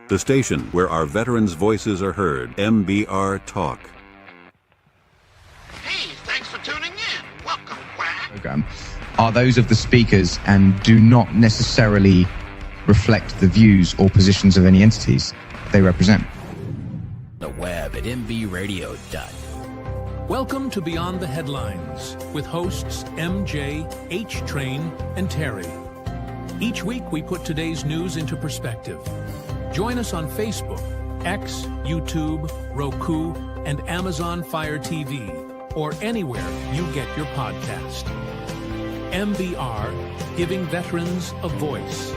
The station where our veterans' voices are heard. MBR Talk. Hey, thanks for tuning in. Welcome, Quack. Program are those of the speakers and do not necessarily reflect the views or positions of any entities they represent. The web at mbradio.net. Welcome to Beyond the Headlines with hosts MJ, H Train, and Terry. Each week we put today's news into perspective. Join us on Facebook, X, YouTube, Roku, and Amazon Fire TV, or anywhere you get your podcast. MBR, giving veterans a voice.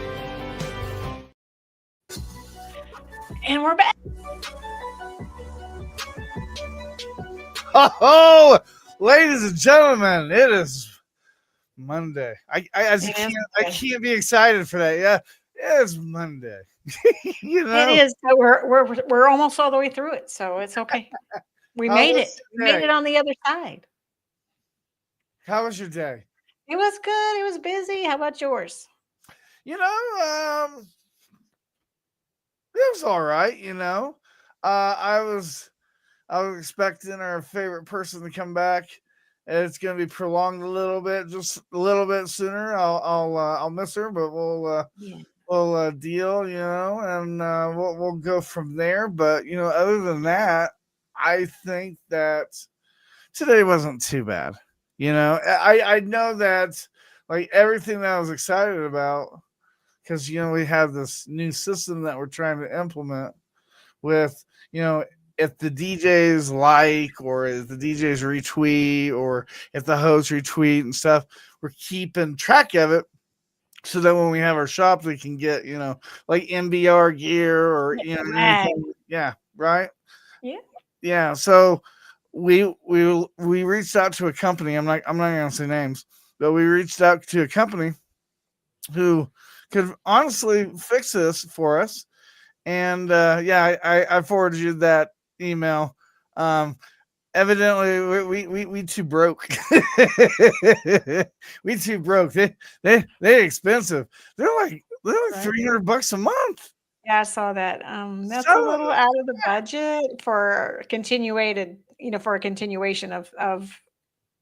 And we're back. Oh, ladies and gentlemen, it is Monday. I can't be excited for that. Yeah, it's Monday. You know, it is. So we're almost all the way through it, so it's okay. We made it. We made it on the other side. How was your day? It was good. It was busy. How about yours? You know, it was all right. You know, I was expecting our favorite person to come back. It's going to be prolonged a little bit, just a little bit sooner. I'll miss her, but we'll deal, you know, and we'll go from there. But you know, other than that, I think that today wasn't too bad. You know, I know that like everything that I was excited about, because you know we have this new system that we're trying to implement with, you know, if the DJs like, or if the DJs retweet, or if the hosts retweet and stuff, we're keeping track of it so that when we have our shop, we can get, you know, like MBR gear or, you know, anything. Yeah. Right. Yeah. Yeah. So we reached out to a company. I'm not going to say names, but we reached out to a company who could honestly fix this for us. And I forwarded you that email. Evidently we too broke. We too broke. They're expensive. They're like $300 a month. Yeah, I saw that. That's a little out of the budget for a continuation of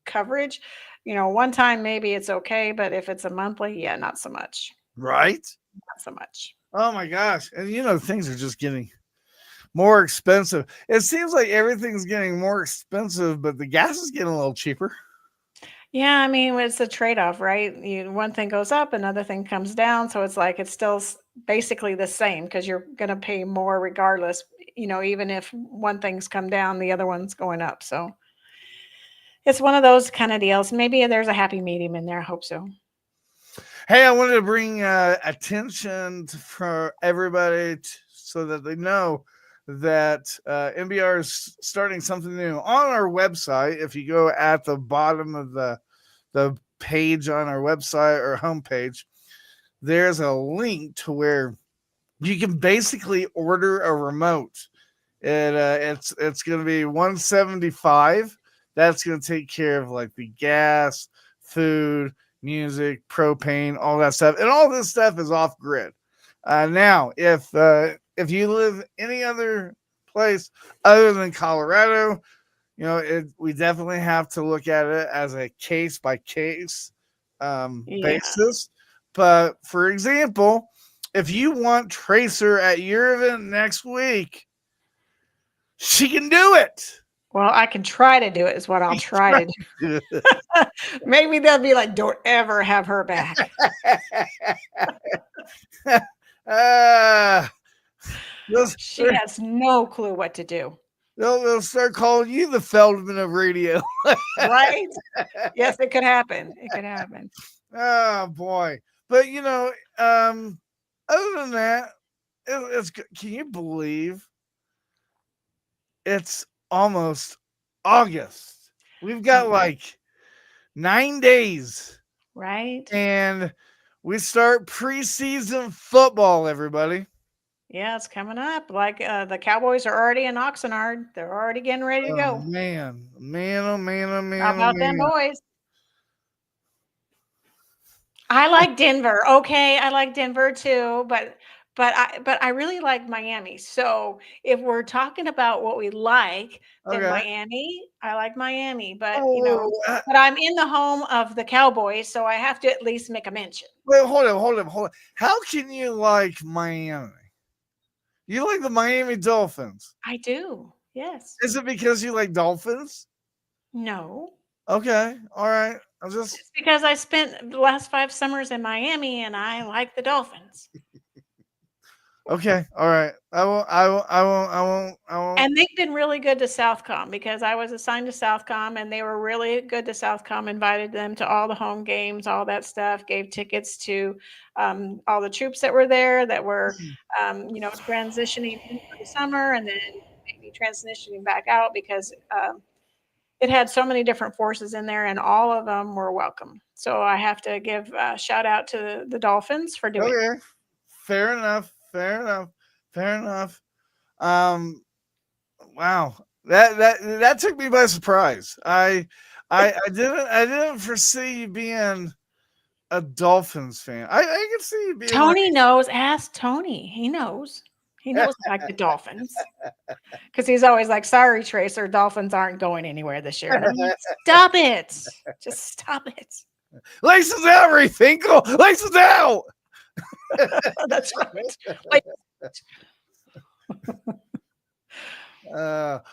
coverage. You know, one time maybe it's okay, but if it's a monthly, yeah, not so much. Right? Not so much. Oh my gosh. And you know, things are just getting more expensive. It seems like everything's getting more expensive, but the gas is getting a little cheaper. Yeah, I mean, it's a trade-off, right? One thing goes up, another thing comes down. So it's like it's still basically the same because you're going to pay more regardless, you know, even if one thing's come down, the other one's going up. So it's one of those kind of deals. Maybe there's a happy medium in there. I hope so. Hey, I wanted to bring attention for everybody so that they know that MBR is starting something new on our website. If you go at the bottom of the page on our website or homepage, there's a link to where you can basically order a remote. It's going to be $175. That's going to take care of like the gas, food, music, propane, all that stuff, and all this stuff is off grid. Now, if you live any other place other than Colorado, you know, we definitely have to look at it as a case by case basis. But for example, if you want Tracer at your event next week, she can do it. Well, I can try to do it is what I'll try to do. Maybe they'll be like, don't ever have her back. She has no clue what to do. They'll start calling you the Feldman of radio. Right? Yes, it could happen. It could happen. Oh, boy. But, you know, other than that, can you believe it's almost August? We've got like 9 days. Right. And we start preseason football, everybody. Yeah, it's coming up. Like the Cowboys are already in Oxnard. They're already getting ready to go. Man. How about them boys? I like Denver. Okay, I like Denver too, but but I really like Miami. So if we're talking about what we like, then Okay. I like Miami. But Oh, but I'm in the home of the Cowboys, so I have to at least make a mention. wait, hold on. How can you like Miami? You like the Miami Dolphins? I do. Yes. Is it because you like dolphins? No. Okay, all right. I'm just It's because I spent the last 5 summers in Miami and I like the Dolphins. okay. All right. I won't. And they've been really good to Southcom because I was assigned to Southcom and they were really good to Southcom, invited them to all the home games, all that stuff, gave tickets to all the troops that were there that were, transitioning in for the summer and then maybe transitioning back out because it had so many different forces in there and all of them were welcome. So I have to give a shout out to the Dolphins for doing it. Okay. Fair enough. Wow. That took me by surprise. I didn't foresee you being a Dolphins fan. I can see you being Tony knows. Ask Tony. He knows. He knows I like the Dolphins. Because he's always like, sorry, Tracer, Dolphins aren't going anywhere this year. And I'm like, stop it. Just stop it. Laces out, Finkel. Laces out. That's right.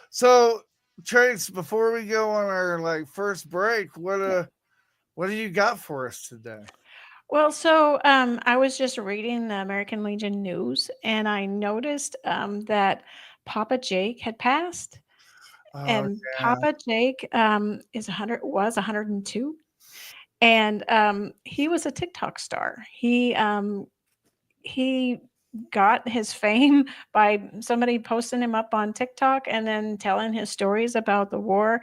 So Trace, before we go on our first break, what do you got for us today? Well, so I was just reading the American Legion news and I noticed that Papa Jake had passed. And yeah. Papa Jake was 102. And he was a TikTok star. He got his fame by somebody posting him up on TikTok and then telling his stories about the war.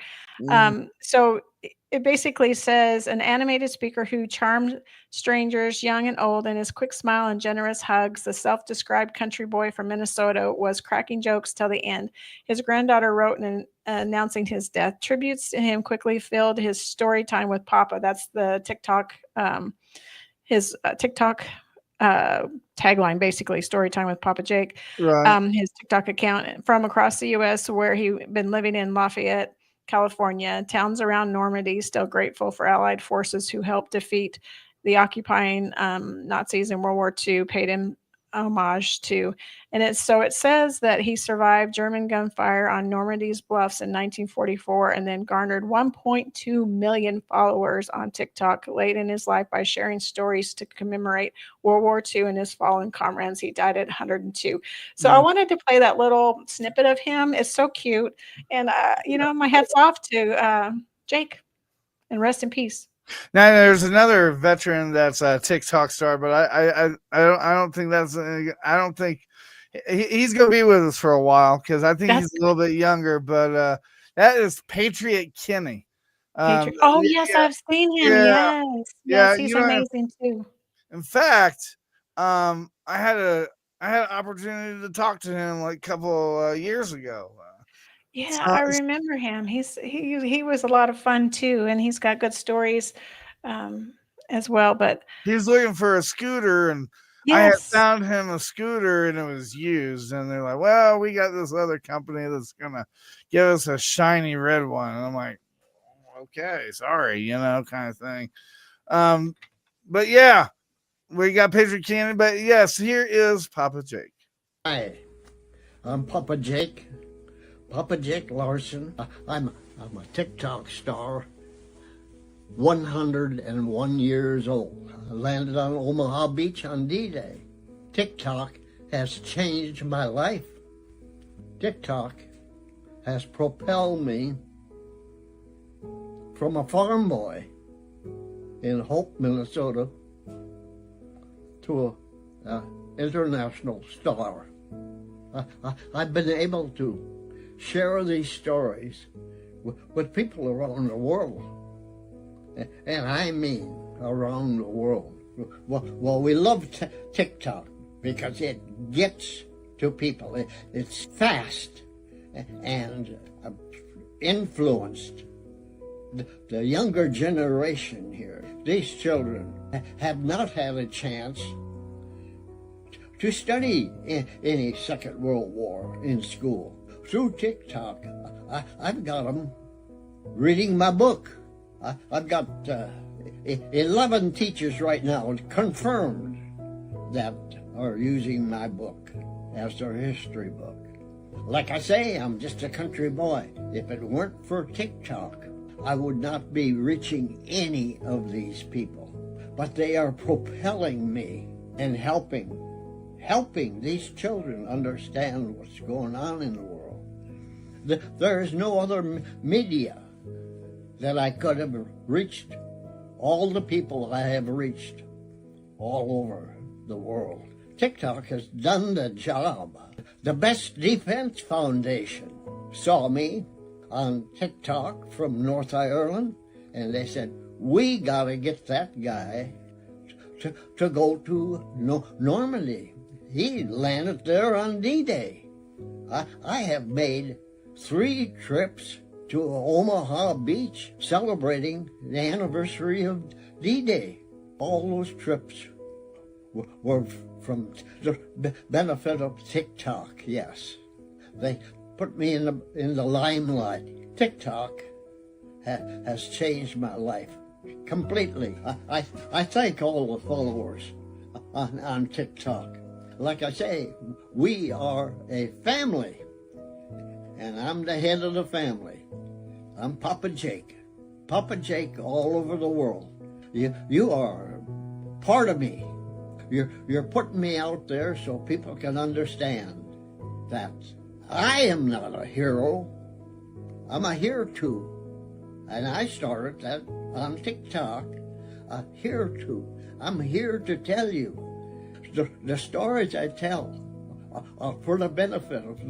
So it basically says an animated speaker who charmed strangers, young and old, and his quick smile and generous hugs. The self-described country boy from Minnesota was cracking jokes till the end. His granddaughter wrote announcing his death. Tributes to him quickly filled his story time with Papa. That's the TikTok, his TikTok tagline, basically, story time with Papa Jake. Right. His TikTok account from across the U.S., where he'd been living in Lafayette, California, towns around Normandy, still grateful for Allied forces who helped defeat the occupying Nazis in World War II, paid him homage to. And it says that he survived German gunfire on Normandy's bluffs in 1944 and then garnered 1.2 million followers on TikTok late in his life by sharing stories to commemorate World War II and his fallen comrades. He died at 102. So I wanted to play that little snippet of him. It's so cute. And, my hat's off to Jake, and rest in peace. Now there's another veteran that's a TikTok star, but I don't think he's going to be with us for a while because I think he's a little bit younger. But that is Patriot Kenny. Yes, I've seen him. Yes, he's amazing too. In fact, I had an opportunity to talk to him a couple years ago. Yeah, I remember him. He was a lot of fun too, and he's got good stories as well. But he's looking for a scooter, and I had found him a scooter, and it was used. And they're like, "Well, we got this other company that's gonna give us a shiny red one." And I'm like, "Okay, sorry," kind of thing. But yeah, we got Patriot Cannon. But yes, here is Papa Jake. Hi, I'm Papa Jake. Papa Jake Larson. I'm a TikTok star, 101 years old. I landed on Omaha Beach on D-Day. TikTok has changed my life. TikTok has propelled me from a farm boy in Hope, Minnesota, to an international star. I've been able to share these stories with people around the world. And I mean around the world. Well, we love TikTok because it gets to people. It's fast and influenced the younger generation here. These children have not had a chance to study any Second World War in school. Through TikTok, I've got them reading my book. I've got 11 teachers right now confirmed that are using my book as their history book. Like I say, I'm just a country boy. If it weren't for TikTok, I would not be reaching any of these people. But they are propelling me and helping these children understand what's going on in the world. There is no other media that I could have reached all the people I have reached all over the world. TikTok has done the job. The Best Defense Foundation saw me on TikTok from North Ireland, and they said, we got to get that guy to go to Normandy. He landed there on D-Day. I have made 3 trips to Omaha Beach celebrating the anniversary of D-Day. All those trips were from the benefit of TikTok, yes. They put me in the limelight. TikTok has changed my life completely. I thank all the followers on TikTok. Like I say, we are a family, and I'm the head of the family. I'm Papa Jake. Papa Jake all over the world. You are part of me. You're putting me out there so people can understand that I am not a hero. I'm a here to. And I started that on TikTok, a here to. I'm here to tell you the stories I tell are for the benefit of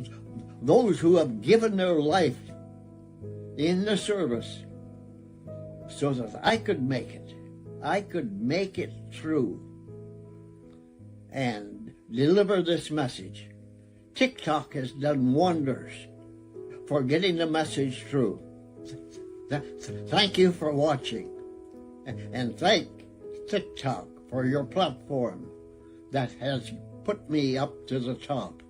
those who have given their life in the service so that I could make it. I could make it through and deliver this message. TikTok has done wonders for getting the message through. Thank you for watching, and thank TikTok for your platform that has put me up to the top.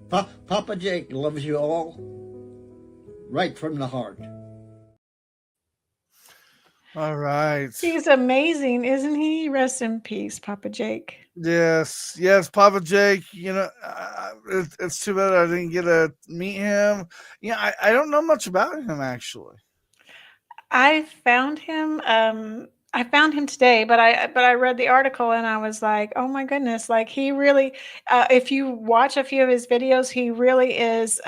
Papa Jake loves you all right from the heart. All right. He's amazing, isn't he? Rest in peace, Papa Jake. Yes, Papa Jake. You know, it's too bad I didn't get to meet him. Yeah, I don't know much about him actually. I found him. I found him today, but I read the article and I was like, oh my goodness! Like he really, if you watch a few of his videos, he really is.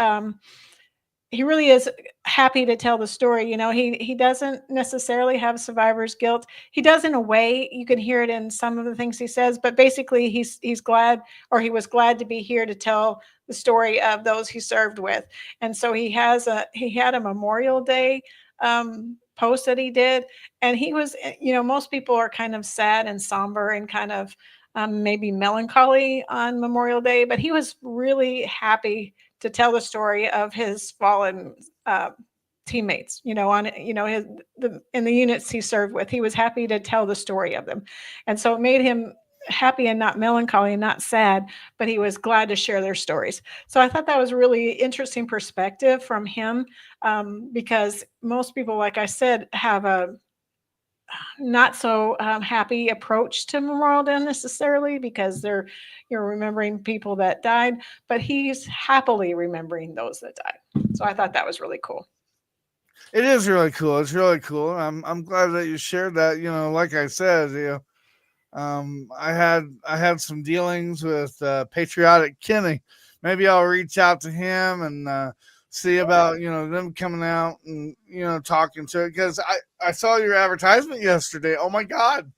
He really is happy to tell the story. You know, he doesn't necessarily have survivor's guilt. He does in a way. You can hear it in some of the things he says, but basically he's glad, or he was glad to be here to tell the story of those he served with. And so he had a Memorial Day post that he did, and he was, you know, most people are kind of sad and somber and kind of maybe melancholy on Memorial Day, but he was really happy to tell the story of his fallen teammates, you know, in the units he served with. He was happy to tell the story of them. And so it made him happy and not melancholy and not sad, but he was glad to share their stories. So I thought that was a really interesting perspective from him, because most people, like I said, have a not so happy approach to Memorial Day necessarily, because you're remembering people that died, but he's happily remembering those that died. So I thought that was really cool. It is really cool. It's really cool. I'm glad that you shared that. You know, like I said, you know, I had some dealings with Patriotic Kenny. Maybe I'll reach out to him and see about, you know, them coming out and, you know, talking to it, because I saw your advertisement yesterday. Oh my God.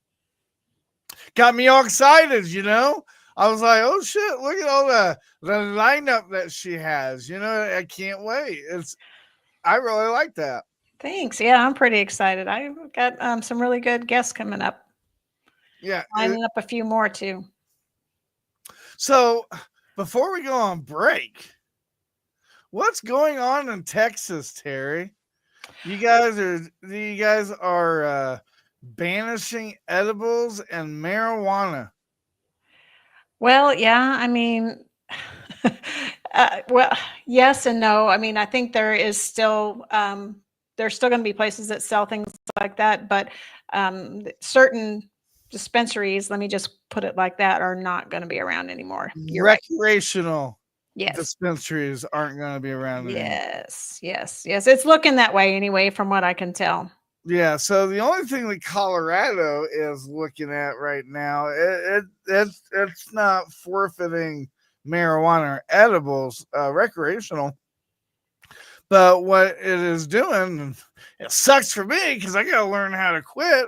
Got me all excited, you know. I was like, oh shit, look at all the lineup that she has. You know, I can't wait. I really like that. Thanks. Yeah, I'm pretty excited. I've got some really good guests coming up. Yeah. Lining up a few more too. So before we go on break, what's going on in Texas, Terry? You guys are banishing edibles and marijuana. Well, yeah, I mean, well, yes and no. I mean, I think there's still going to be places that sell things like that, but certain dispensaries, let me just put it like that, are not going to be around anymore. You're right. Recreational Yes. dispensaries aren't going to be around anymore. Yes. It's looking that way anyway, from what I can tell. Yeah, so the only thing that Colorado is looking at right now, it's not forfeiting marijuana or edibles, recreational, but what it is doing, and it sucks for me because I got to learn how to quit.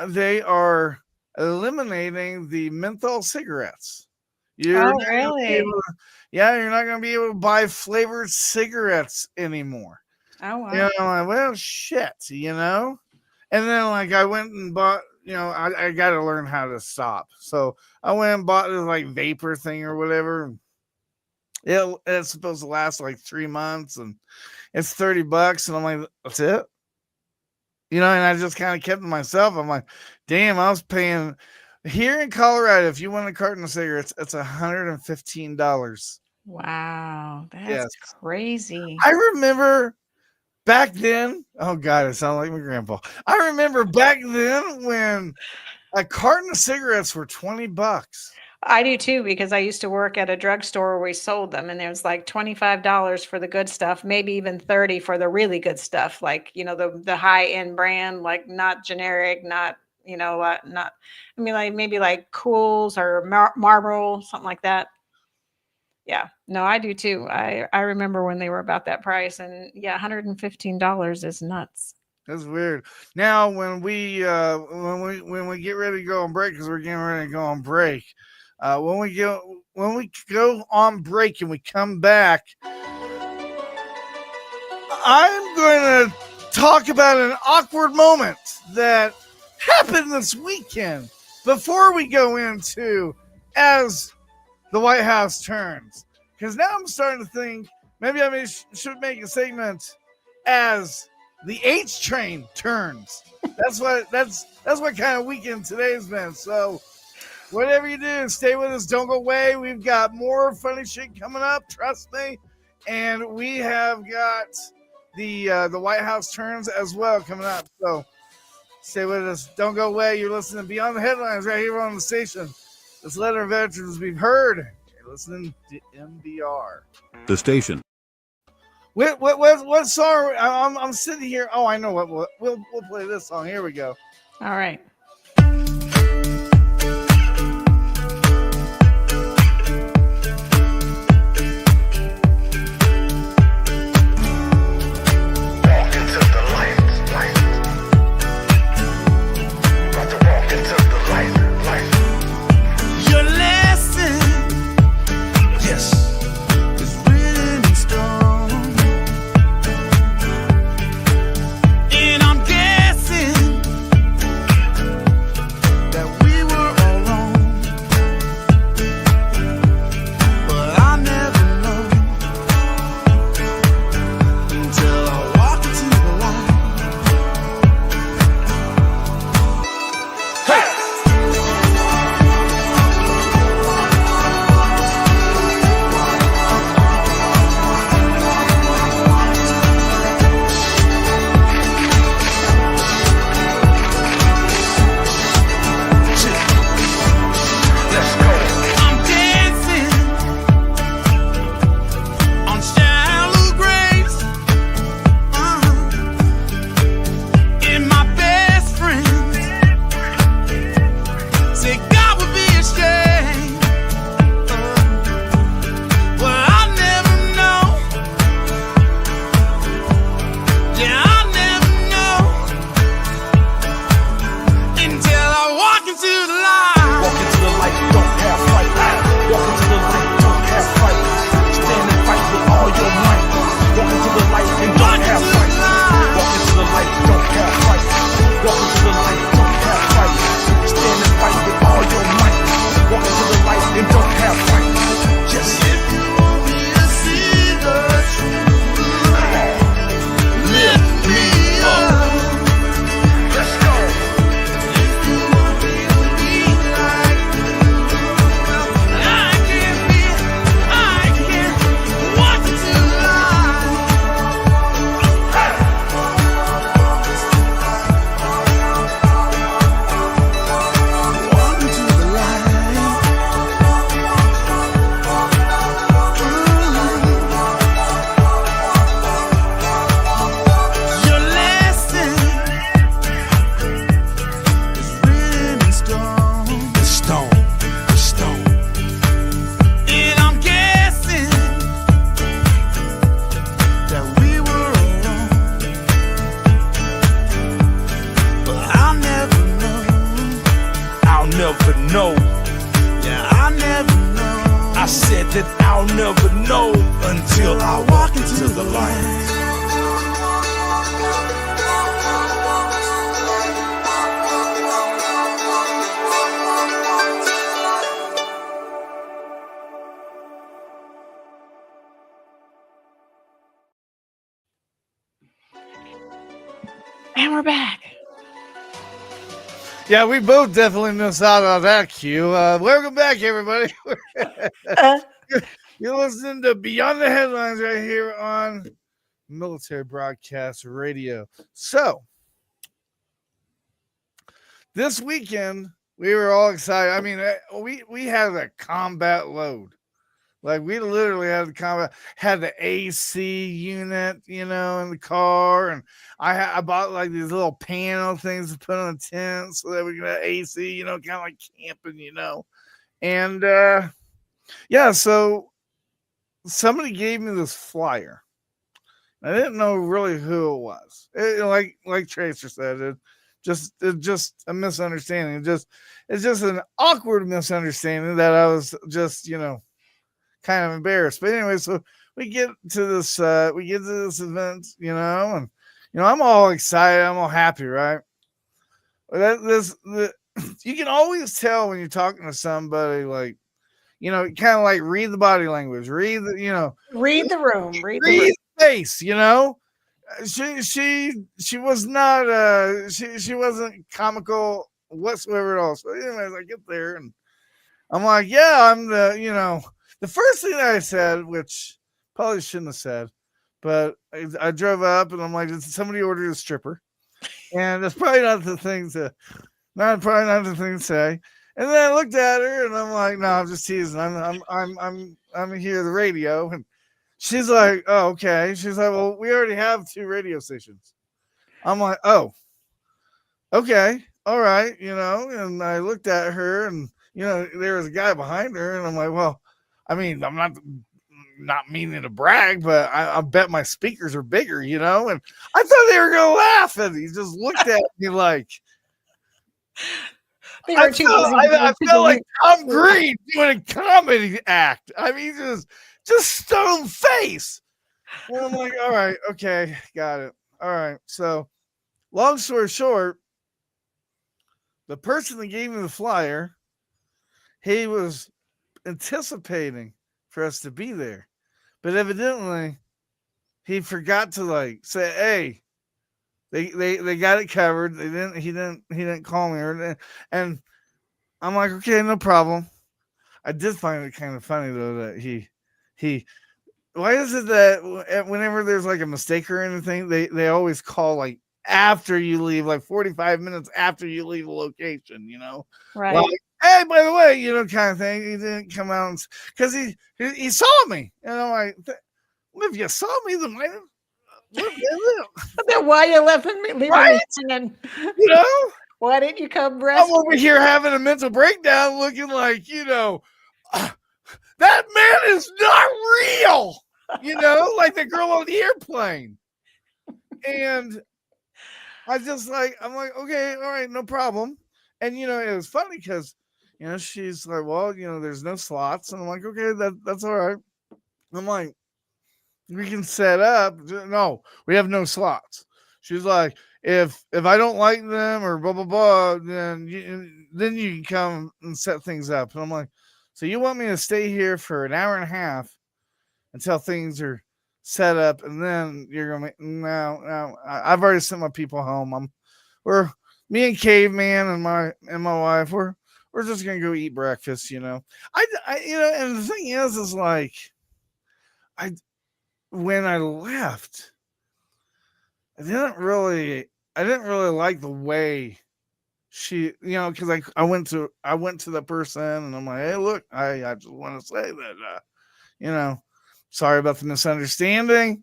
They are eliminating the menthol cigarettes. You're not gonna be Really? able to- yeah, you're not going to be able to buy flavored cigarettes anymore. Oh, wow. You know, I'm like, well, shit, you know? And then, like, I went and bought, I got to learn how to stop. So I went and bought this, like, vapor thing or whatever. It's supposed to last, like, 3 months, and it's $30. And I'm like, that's it? And I just kind of kept it myself. I'm like, damn, I was paying here in Colorado. If you want a carton of cigarettes, it's $115. Wow, Yes. that's crazy. I remember back then, oh God, I sound like my grandpa. I remember back then when a carton of cigarettes were $20. I do too, because I used to work at a drugstore where we sold them, and there was like $25 for the good stuff, maybe even 30 for the really good stuff, like the high end brand, like not generic, not not. I mean, like maybe like Cools or Marlboro, something like that. Yeah, no, I do too. I remember when they were about that price, and yeah, $115 is nuts. That's weird. Now when we get ready to go on break, because we're getting ready to go on break. When we go on break and we come back, I'm going to talk about an awkward moment that happened this weekend before we go into as the White House turns. Because now I'm starting to think maybe I should make a segment as the H train turns. That's what kind of weekend today's been. So whatever you do, stay with us. Don't go away. We've got more funny shit coming up. Trust me. And we have got the White House turns as well coming up. So stay with us. Don't go away. You're listening to Beyond the Headlines right here on the station. This letter of veterans we've heard. You're listening to MBR. The station. What song? I'm sitting here. Oh, I know what we'll play this song. Here we go. All right. never know until I walk into the light. And we're back. Yeah, we both definitely missed out on that cue. Welcome back, everybody. You're listening to Beyond the Headlines right here on Military Broadcast Radio. So, this weekend, we were all excited. I mean, we had a combat load. Like, we literally had the AC unit, in the car. And I bought like these little panel things to put on the tent so that we could have AC, kind of like camping, And yeah, so somebody gave me this flyer. I didn't know really who it was. Like Tracer said, it's just a misunderstanding. It's just an awkward misunderstanding that I was just, kind of embarrassed. But anyway, so we get to this event, and I'm all excited, I'm all happy, right? You can always tell when you're talking to somebody, like, kind of like read the body language, read the room, read the face, She was not she wasn't comical whatsoever at all. So anyways, I get there and I'm like, yeah, I'm the first thing that I said, which probably shouldn't have said, but I drove up and I'm like, did somebody order a stripper? And that's probably not the thing to say. And then I looked at her and I'm like, no, I'm just teasing. I'm here at the radio. And she's like, oh, okay. She's like, well, we already have 2 radio stations. I'm like, oh, okay. All right. And I looked at her and, there was a guy behind her. And I'm like, well, I mean, I'm not meaning to brag, but I bet my speakers are bigger, and I thought they were going to laugh. And he just looked at me like, I felt like Tom Green doing a comedy act. I mean, just stone face. And I'm like, all right, okay, got it. All right. So, long story short, the person that gave me the flyer, he was anticipating for us to be there, but evidently he forgot to say, hey, they got it covered. He didn't call me, and I'm like, okay, no problem. I did find it kind of funny though that he why is it that whenever there's like a mistake or anything, they always call like after you leave, like 45 minutes after you leave the location, right? Like, hey, by the way, kind of thing. He didn't come out because he saw me, and I'm like, well, if you saw me, then why you leaving me right? hanging? Why didn't you come rest? I'm over here having a mental breakdown, looking like, that man is not real, like the girl on the airplane. And I'm like, okay, all right, no problem. And, it was funny because, she's like, well, there's no slots. And I'm like, okay, that's all right. I'm like, we can set up. No, we have no slots. She's like, if I don't like them or blah, blah, blah, then you can come and set things up. And I'm like, so you want me to stay here for an hour and a half until things are set up, and then you're going to no, I've already sent my people home. Me and Caveman and my wife, we're just going to go eat breakfast, I and the thing is like, when I left, I didn't really like the way she, because I went to the person and I'm like, hey, look, I just want to say that, sorry about the misunderstanding.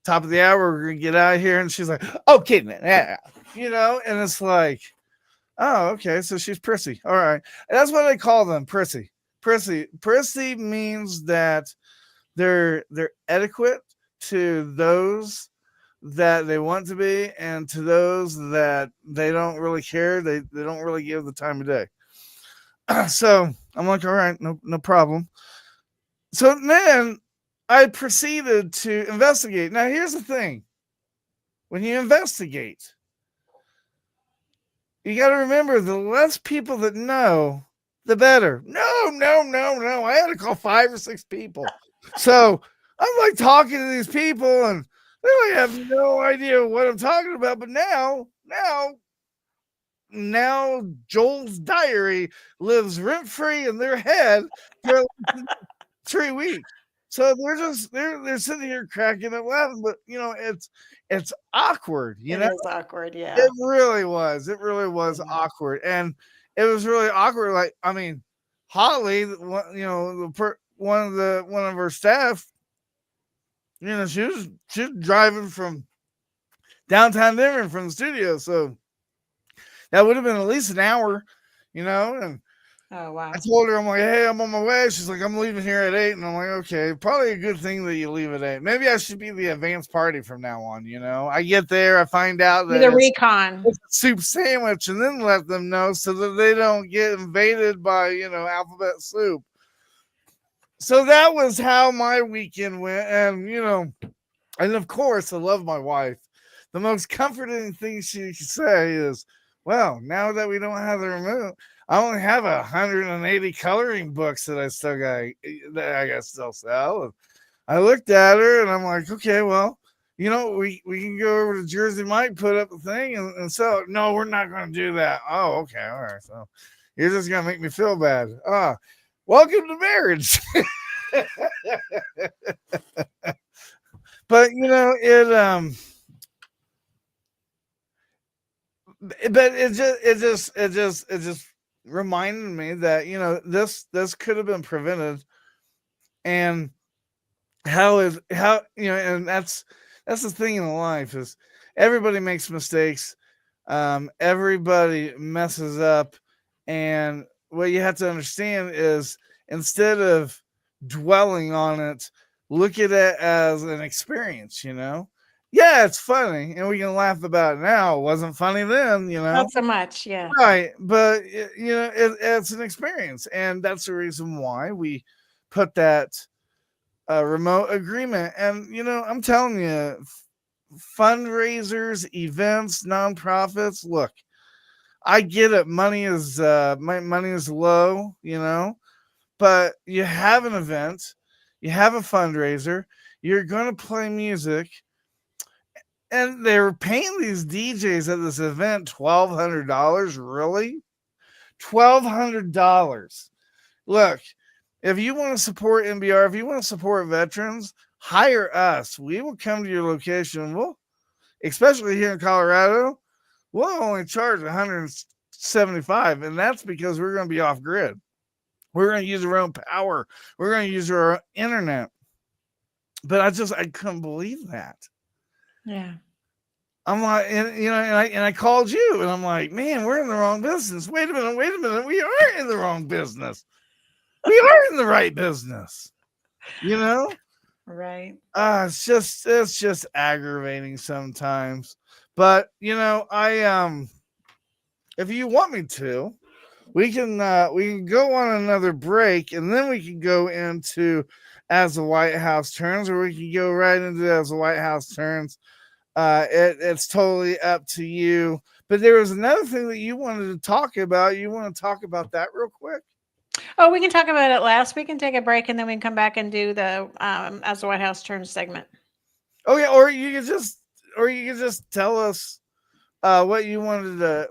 Top of the hour, we're gonna get out of here. And she's like, okay, man, yeah, and it's like, oh, okay, so she's prissy. All right, and that's what I call them, prissy. Prissy means that they're adequate to those that they want to be, and to those that they don't really care, they don't really give the time of day. So I'm like, all right, no problem. So then I proceeded to investigate. Now, here's the thing. When you investigate, you got to remember the less people that know, the better. No. I had to call 5 or 6 people. So I'm like talking to these people and they really have no idea what I'm talking about. But now Joel's diary lives rent free in their head for 3 weeks. So they're sitting here cracking up laughing, but it's awkward, It is awkward. Yeah. It really was. It really was awkward. And it was really awkward. Like, I mean, Holly, one of her staff, she was driving from downtown Denver from the studio. So that would have been at least an hour, and Oh, wow. I told her, I'm like, hey, I'm on my way. She's like, I'm leaving here at 8. And I'm like, okay, probably a good thing that you leave at 8. Maybe I should be the advanced party from now on. I get there, I find out that The recon. it's a soup sandwich, and then let them know so that they don't get invaded by, alphabet soup. So that was how my weekend went. And of course, I love my wife. The most comforting thing she could say is, well, now that we don't have the remote, I only have 180 coloring books that I still sell. And I looked at her and I'm like, okay, well, we can go over to Jersey Mike, put up the thing and sell it. No, we're not going to do that. Oh, okay. All right. So you're just going to make me feel bad. Welcome to marriage. But it just reminded me that this could have been prevented, and and that's the thing in life is everybody makes mistakes, everybody messes up, and what you have to understand is instead of dwelling on it, look at it as an experience. Yeah, it's funny and we can laugh about it now. It wasn't funny then, Not so much. Yeah. Right. But, it's an experience. And that's the reason why we put that remote agreement. And, I'm telling you, fundraisers, events, nonprofits, look, I get it. Money is low, but you have an event, you have a fundraiser, you're going to play music. And they were paying these DJs at this event $1,200. Really? $1,200. Look, if you want to support NBR, if you want to support veterans, hire us. We will come to your location. Especially here in Colorado, we'll only charge $175, and that's because we're going to be off grid. We're going to use our own power. We're going to use our internet. But I couldn't believe that. Yeah. I'm like, and I called you, and I'm like, man, we're in the wrong business. Wait a minute. We are in the wrong business. We are in the right business. Right. It's just aggravating sometimes. But I if you want me to, we can go on another break, and then we can go into As the White House Turns, or we can go right into As the White House Turns. It's totally up to you. But there was another thing that you wanted to talk about. You want to talk about that real quick? Oh, we can talk about it last. We can take a break and then we can come back and do the As the White House Turns segment. Oh yeah, or you could just tell us what you wanted to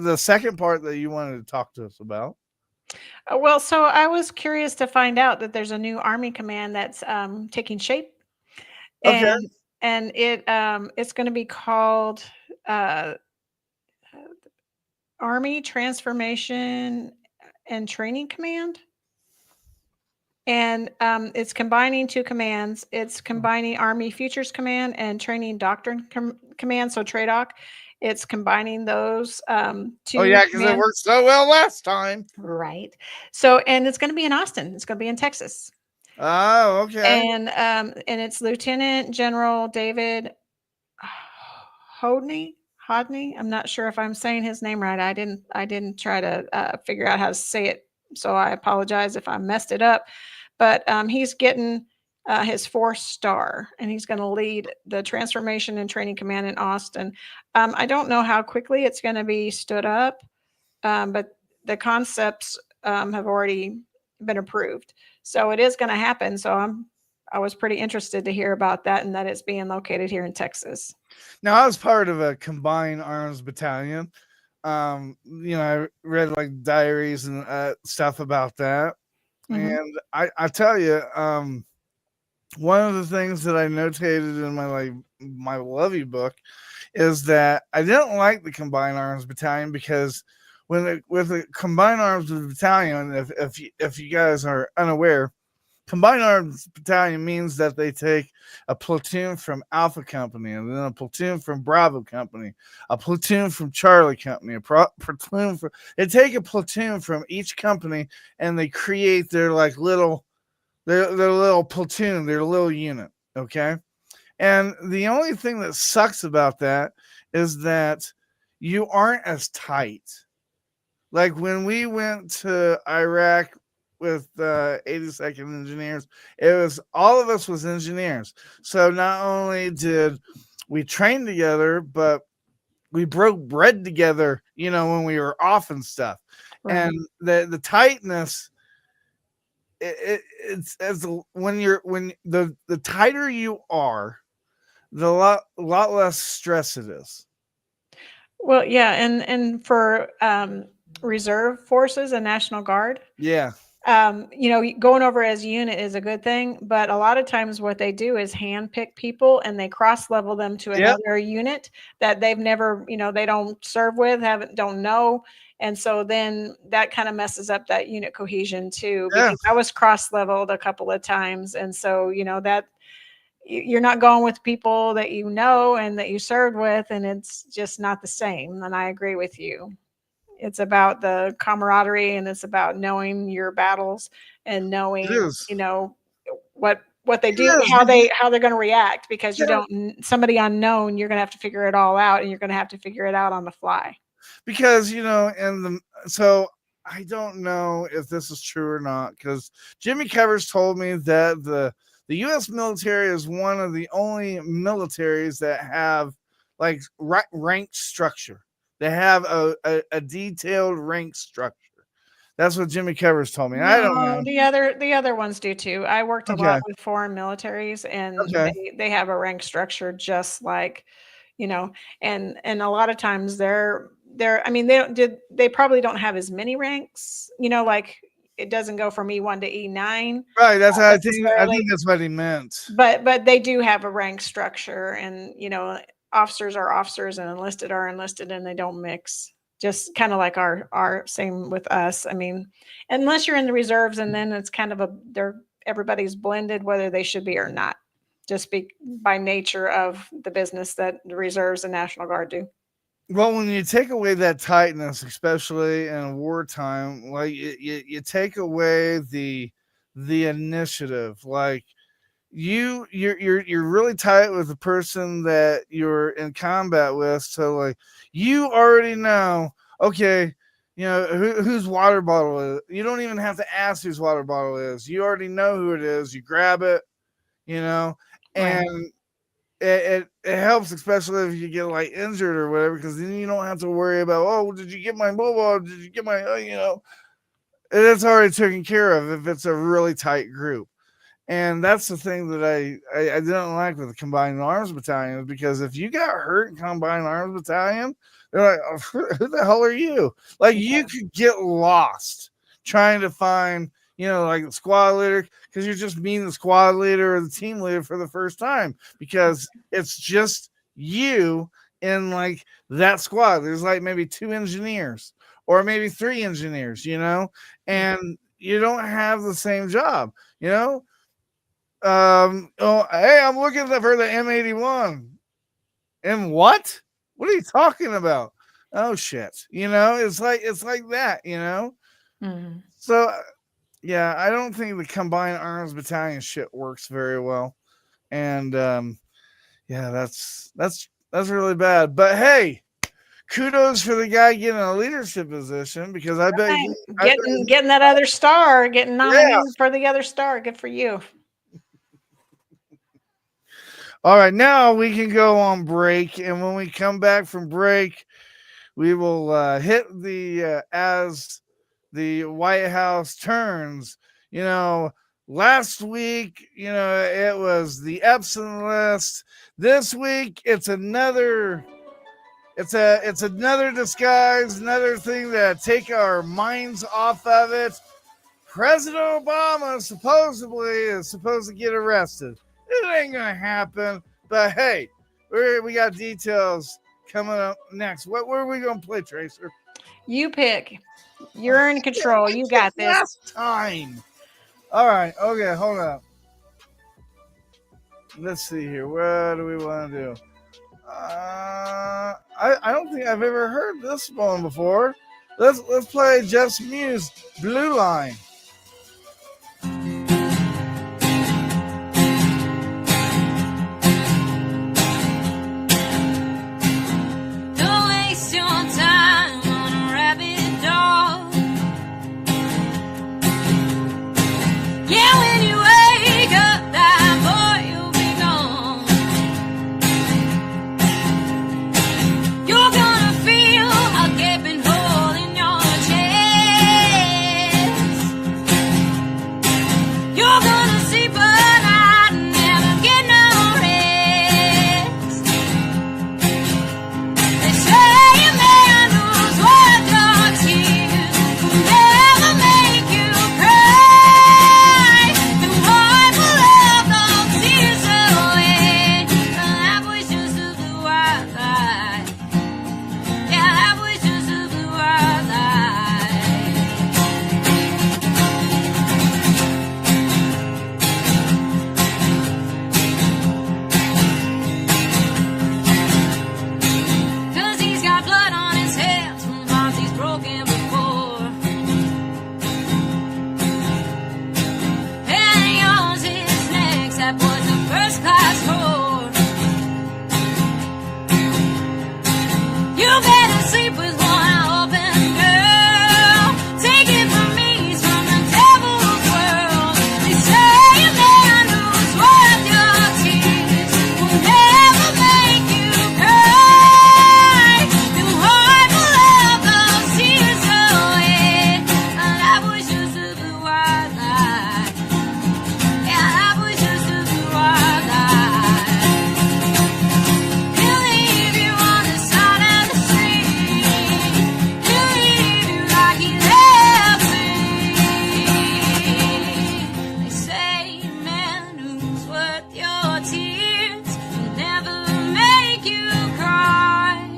the second part that you wanted to talk to us about. Well, so I was curious to find out that there's a new Army command that's taking shape. Okay. And it's going to be called Army Transformation and Training Command. And it's combining 2 commands. It's combining Army Futures Command and Training Doctrine Command, so TRADOC. It's combining those 2. Oh yeah, because it worked so well last time. Right. So, and it's going to be in Austin. It's going to be in Texas. Oh, okay. And it's Lieutenant General David Hodney. I'm not sure if I'm saying his name right. I didn't try to figure out how to say it, so I apologize if I messed it up. but he's getting his 4th star, and he's going to lead the Transformation and Training Command in Austin. I don't know how quickly it's going to be stood up, but the concepts have already been approved, so it is going to happen. So I was pretty interested to hear about that, and that it's being located here in Texas. Now, I was part of a combined arms battalion. I read like diaries and stuff about that. Mhm. And I tell you, one of the things that I notated in my Lovey book is that I didn't like the combined arms battalion because with the combined arms battalion, if you guys are unaware, combined arms battalion means that they take a platoon from Alpha Company, and then a platoon from Bravo Company, a platoon from Charlie Company, platoon from. They take a platoon from each company, and they create their their little platoon, their little unit. Okay, and the only thing that sucks about that is that you aren't as tight. Like when we went to Iraq with 82nd Engineers, it was all of us was engineers. So not only did we train together, but we broke bread together, when we were off and stuff. Right. And the tightness, it's as when the tighter you are, the lot less stress it is. Well, yeah, and for reserve forces and National Guard, Yeah. going over as a unit is a good thing, but a lot of times what they do is handpick people and they cross level them to Yep. another unit that they've never, they don't serve with, don't know. And so then that kind of messes up that unit cohesion too, Yeah. because I was cross leveled a couple of times. And so, that you're not going with people that you know and that you served with, and it's just not the same. And I agree with you. It's about the camaraderie, and it's about knowing your battles and It knowing, is. what they It do, is. how they're going to react, because you don't somebody unknown, you're going to have to figure it all out, and you're going to have to figure it out on the fly. Because so I don't know if this is true or not, because Jimmy Covers told me that the U.S. military is one of the only militaries that have like rank structure. They have a detailed rank structure. That's what Jimmy Covers told me. I don't No, know. the other ones do too. I worked a lot Okay. with foreign militaries, and Okay. they have a rank structure just like, and a lot of times I mean, they probably don't have as many ranks, like it doesn't go from E1 to E9 Right. That's how I think. I necessarily, think that's what he meant. but they do have a rank structure, and officers are officers and enlisted are enlisted, and they don't mix. Just kind of like our same with us. I mean, unless you're in the reserves, and then it's kind of everybody's blended, whether they should be or not, just by nature of the business that the reserves and National Guard do. Well, when you take away that tightness, especially in wartime, like you take away the initiative. Like you're really tight with the person that you're in combat with, so like you already know, okay, whose water bottle is. You don't even have to ask whose water bottle is. You already know who it is. You grab it, and Right. it helps, especially if you get like injured or whatever, because then you don't have to worry about, oh, did you get my mobile? Did you get my, it's already taken care of if it's a really tight group. And that's the thing that I didn't like with the Combined Arms Battalion, because if you got hurt in Combined Arms Battalion, they're like, oh, who the hell are you? Like, you could get lost trying to find, like the squad leader, because you're just meeting the squad leader or the team leader for the first time, because it's just you in like that squad. There's like maybe 2 engineers or maybe 3 engineers, and you don't have the same job, Oh, hey, I'm looking for the M81. And what? What are you talking about? Oh shit. It's like that, Mm-hmm. So yeah, I don't think the Combined Arms Battalion shit works very well. And yeah, that's really bad. But hey, kudos for the guy getting a leadership position, because I bet Right. I bet Getting that other star, getting yeah. nominated for the other star. Good for you. All right, now we can go on break, and when we come back from break, we will hit the as the White House turns. Last week, it was the Epson list. This week, it's another disguise, another thing that take our minds off of it. President Obama supposedly is supposed to get arrested. It ain't gonna happen, but hey, we got details coming up next. What are we gonna play, Tracer? You pick. You're in control. You got this. Last time. All right. Okay. Hold up. Let's see here. What do we want to do? I don't think I've ever heard this one before. Let's play Just Muse Blue Line. Don't waste your time on a rabbit dog. Yeah, when you wake up, that boy, you'll be gone. You're gonna feel a gaping hole in your chest. You're gonna see but I never get no rest. They say a man who's worth your tears will never make you cry. The heart will love those tears away. That was just a blue eye. Yeah, that was just a blue eye. Cause he's got blood on his hands from hearts he's broken before. And yours is next, that was a first class whore. You better sleep with one open, girl. Take it from me, he's from the devil's world. They say a man who's worth your tears will never make you cry. The heart will love those tears away. And that was just a blue-eyed lie. Yeah, that was just a blue-eyed lie. He'll leave you on the side of the street. He'll leave you like he left me. They say a man who's worth your tears will never make you cry.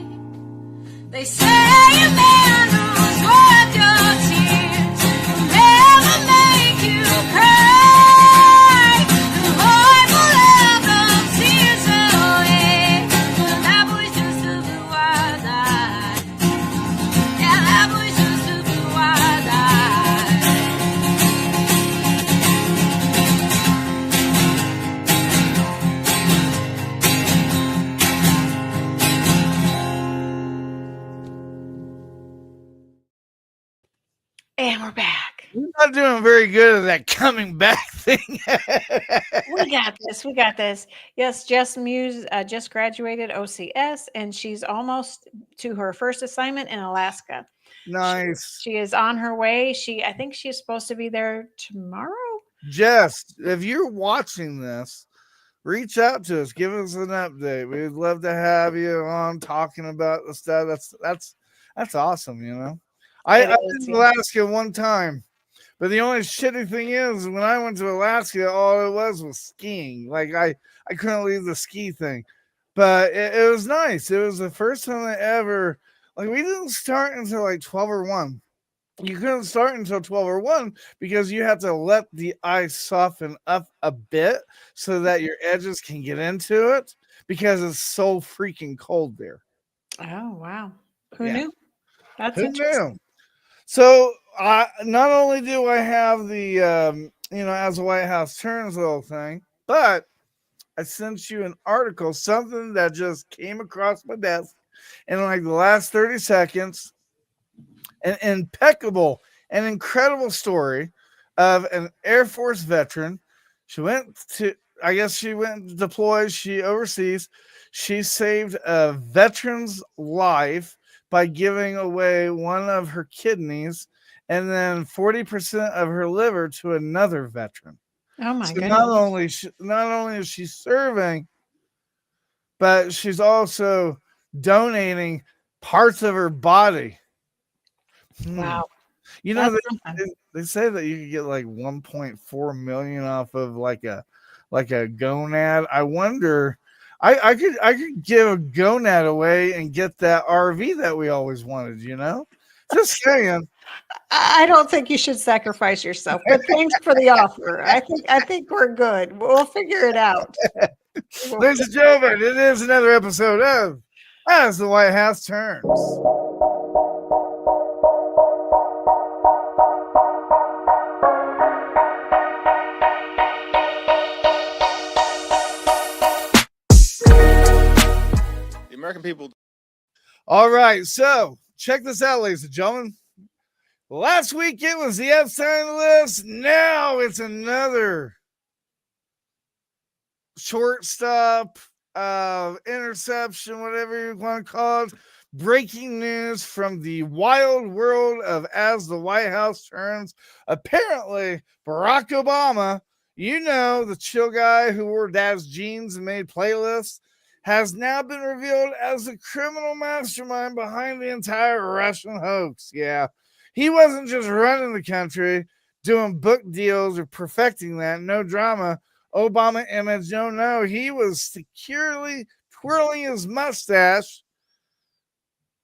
They say a man who's worth your tears will never make you cry. The heart will love those tears away. But that was just a blue-eyed lie. Yeah, that was just a blue-eyed lie. And we're back. We're not doing very good at that coming back thing. We got this. We got this. Yes, Jess Muse just graduated OCS, and she's almost to her first assignment in Alaska. Nice. She is on her way. I think she's supposed to be there tomorrow. Jess, if you're watching this, reach out to us. Give us an update. We'd love to have you on talking about the stuff. That's awesome, I've been to Alaska one time, but the only shitty thing is when I went to Alaska, all it was skiing. Like I couldn't leave the ski thing, but it was nice. It was the first time I ever, we didn't start until like 12 or 1. You couldn't start until 12 or 1 because you have to let the ice soften up a bit so that your edges can get into it because it's so freaking cold there. Oh, wow. Who Yeah. knew? That's Who interesting. knew? So not only do I have the, as the White House turns little thing, but I sent you an article, something that just came across my desk in like the last 30 seconds. An impeccable and incredible story of an Air Force veteran. She went to, I guess she went deployed, she overseas. She saved a veteran's life by giving away one of her kidneys and then 40% of her liver to another veteran. Oh my So goodness. not only is she serving, but she's also donating parts of her body. Wow. You know, That's something. they say that you could get like 1.4 million off of like a gonad. I wonder, I could give a gonad away and get that RV that we always wanted. You know, just saying. I don't think you should sacrifice yourself, but thanks for the offer. I think we're good. We'll figure it out. Ladies and gentlemen, it is another episode of As the White House Turns. The American people. All right, so check this out, ladies and gentlemen. Last week it was the Epstein list. Now it's another shortstop, interception, whatever you want to call it. Breaking news from the wild world of As the White House Turns. Apparently, Barack Obama, you know, the chill guy who wore dad's jeans and made playlists, has now been revealed as the criminal mastermind behind the entire Russian hoax. Yeah, he wasn't just running the country, doing book deals or perfecting that. No drama. Obama image. No. He was securely twirling his mustache,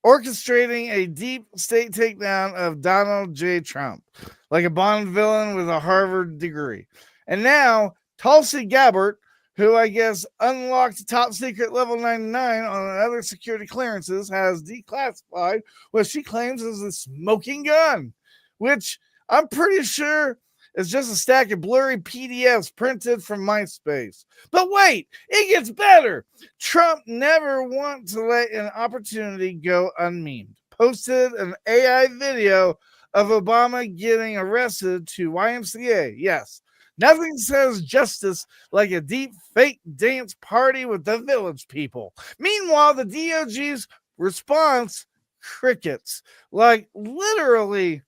orchestrating a deep state takedown of Donald J. Trump, like a Bond villain with a Harvard degree. And now, Tulsi Gabbard, who I guess unlocked top secret level 99 on other security clearances, has declassified what she claims is a smoking gun, which I'm pretty sure is just a stack of blurry PDFs printed from MySpace. But wait, it gets better. Trump never wants to let an opportunity go unmemed. Posted an AI video of Obama getting arrested to YMCA. Yes, nothing says justice like a deep fake dance party with the village people. Meanwhile, the DOG's response, crickets. Like literally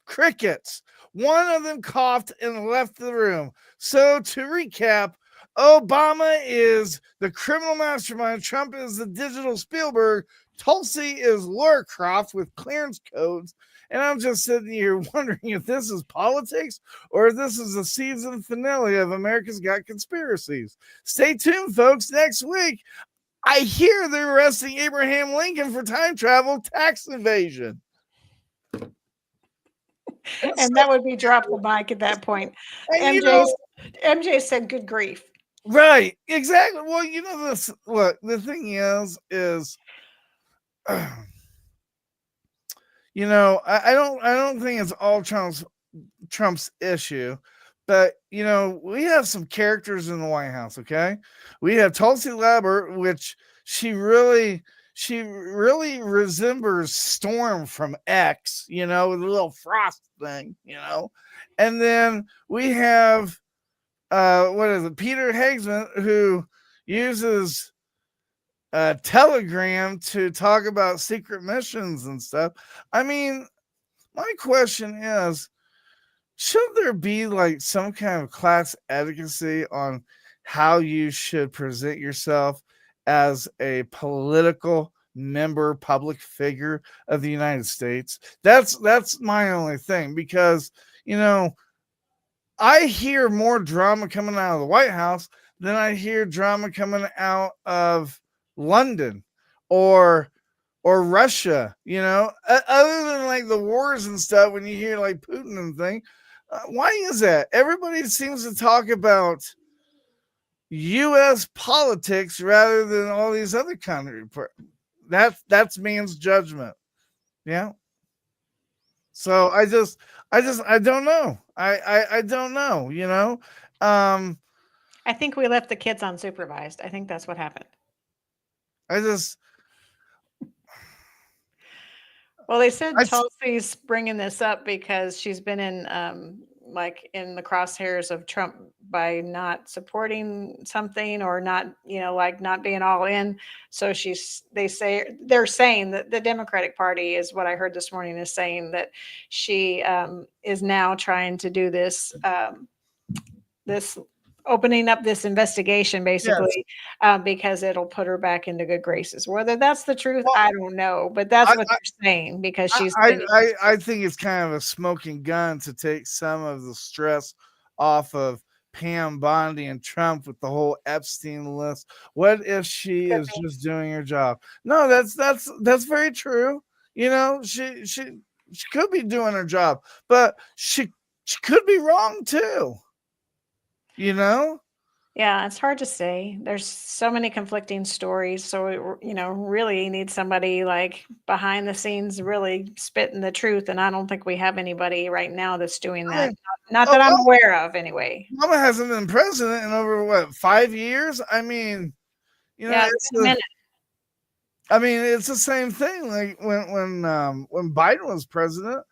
crickets. One of them coughed and left the room. So to recap, Obama is the criminal mastermind. Trump is the digital Spielberg. Tulsi is Laura Croft with clearance codes. And I'm just sitting here wondering if this is politics or if this is a season finale of America's Got Conspiracies. Stay tuned, folks. Next week, I hear they're arresting Abraham Lincoln for time travel tax evasion. And that would be drop the mic at that point. MJ said, good grief. Right, exactly. Well, you know this. Look, the thing is, you know, I don't think it's all Trump's issue, but you know, we have some characters in the White House. Okay, we have Tulsi Gabbard, which she really resembles Storm from X, you know, with a little frost thing, you know. And then we have Peter Hagsman, who uses Telegram to talk about secret missions and stuff. I mean, my question is, should there be like some kind of class etiquette on how you should present yourself as a political member, public figure of the United States? That's my only thing, because, you know, I hear more drama coming out of the White House than I hear drama coming out of London or Russia, you know, other than like the wars and stuff. When you hear like Putin and thing, why is that? Everybody seems to talk about U.S. politics rather than all these other countries. That's man's judgment. Yeah. So I don't know. I don't know, you know. I think we left the kids unsupervised. I think that's what happened. I just, Well, they said I, Tulsi's bringing this up because she's been in like in the crosshairs of Trump by not supporting something or not, like not being all in. So they're saying that the Democratic Party is what I heard this morning is saying that she is now trying to do this opening up this investigation yes. basically because it'll put her back into good graces. Whether that's the truth, Well, I don't know, but that's I, what they're saying because she's I, been. I think it's kind of a smoking gun to take some of the stress off of Pam Bondi and Trump with the whole Epstein list. What if she is just doing her job? No, that's very true. She could be doing her job, but she could be wrong too. Yeah, it's hard to say. There's so many conflicting stories. So, really need somebody like behind the scenes really spitting the truth. And I don't think we have anybody right now that's doing I that. mean, Not that I'm aware of, anyway. Obama hasn't been president in over 5 years. I mean, Yeah, it's been a minute. It's the same thing. Like when Biden was president,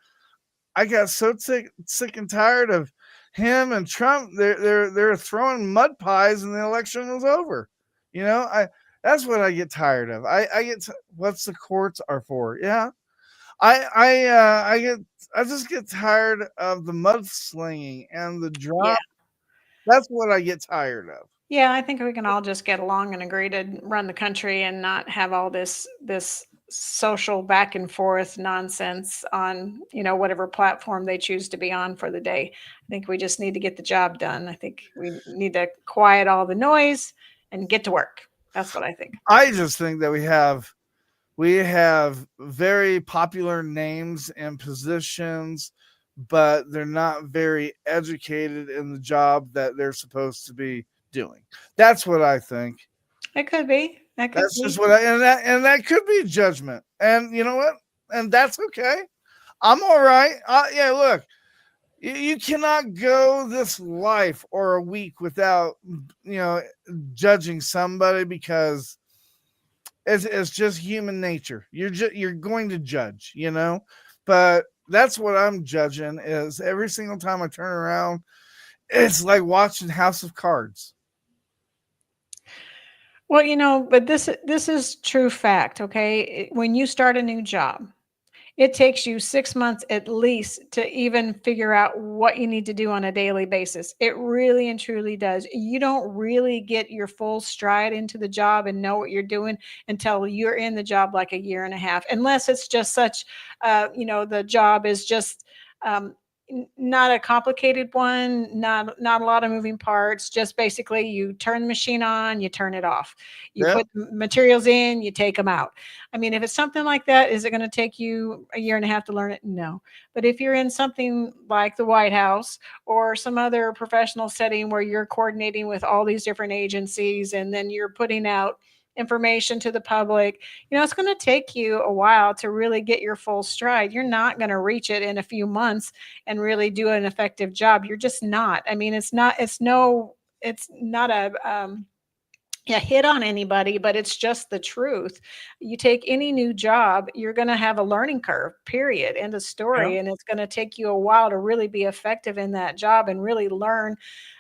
I got so sick and tired of him and Trump. They're throwing mud pies, and the election was over. That's what I get tired of. I get what's the courts are for. Yeah, I just get tired of the mudslinging and the drama. Yeah. That's what I get tired of. Yeah, I think we can all just get along and agree to run the country and not have all this social back and forth nonsense on, whatever platform they choose to be on for the day. I think we just need to get the job done. I think we need to quiet all the noise and get to work. That's what I think. I just think that we have very popular names and positions, but they're not very educated in the job that they're supposed to be doing. That's what I think. It could be. That's just what and that could be judgment. And you know what? And that's okay. I'm all right. Yeah, look, you cannot go this life or a week without judging somebody because it's just human nature. You're going to judge, but that's what I'm judging is every single time I turn around, it's like watching House of Cards. Well, but this is true fact, okay? When you start a new job, it takes you 6 months at least to even figure out what you need to do on a daily basis. It really and truly does. You don't really get your full stride into the job and know what you're doing until you're in the job like a year and a half, unless it's just such, the job is just not a complicated one, not a lot of moving parts. Just basically, you turn the machine on, you turn it off, you put materials in, you take them out. I mean, if it's something like that, is it going to take you a year and a half to learn it? No. But if you're in something like the White House or some other professional setting where you're coordinating with all these different agencies and then you're putting out information to the public, it's going to take you a while to really get your full stride. You're not going to reach it in a few months and really do an effective job. You're just not. I mean, it's not a hit on anybody, but it's just the truth. You take any new job, you're going to have a learning curve, period, end of story. Yeah. And it's going to take you a while to really be effective in that job and really learn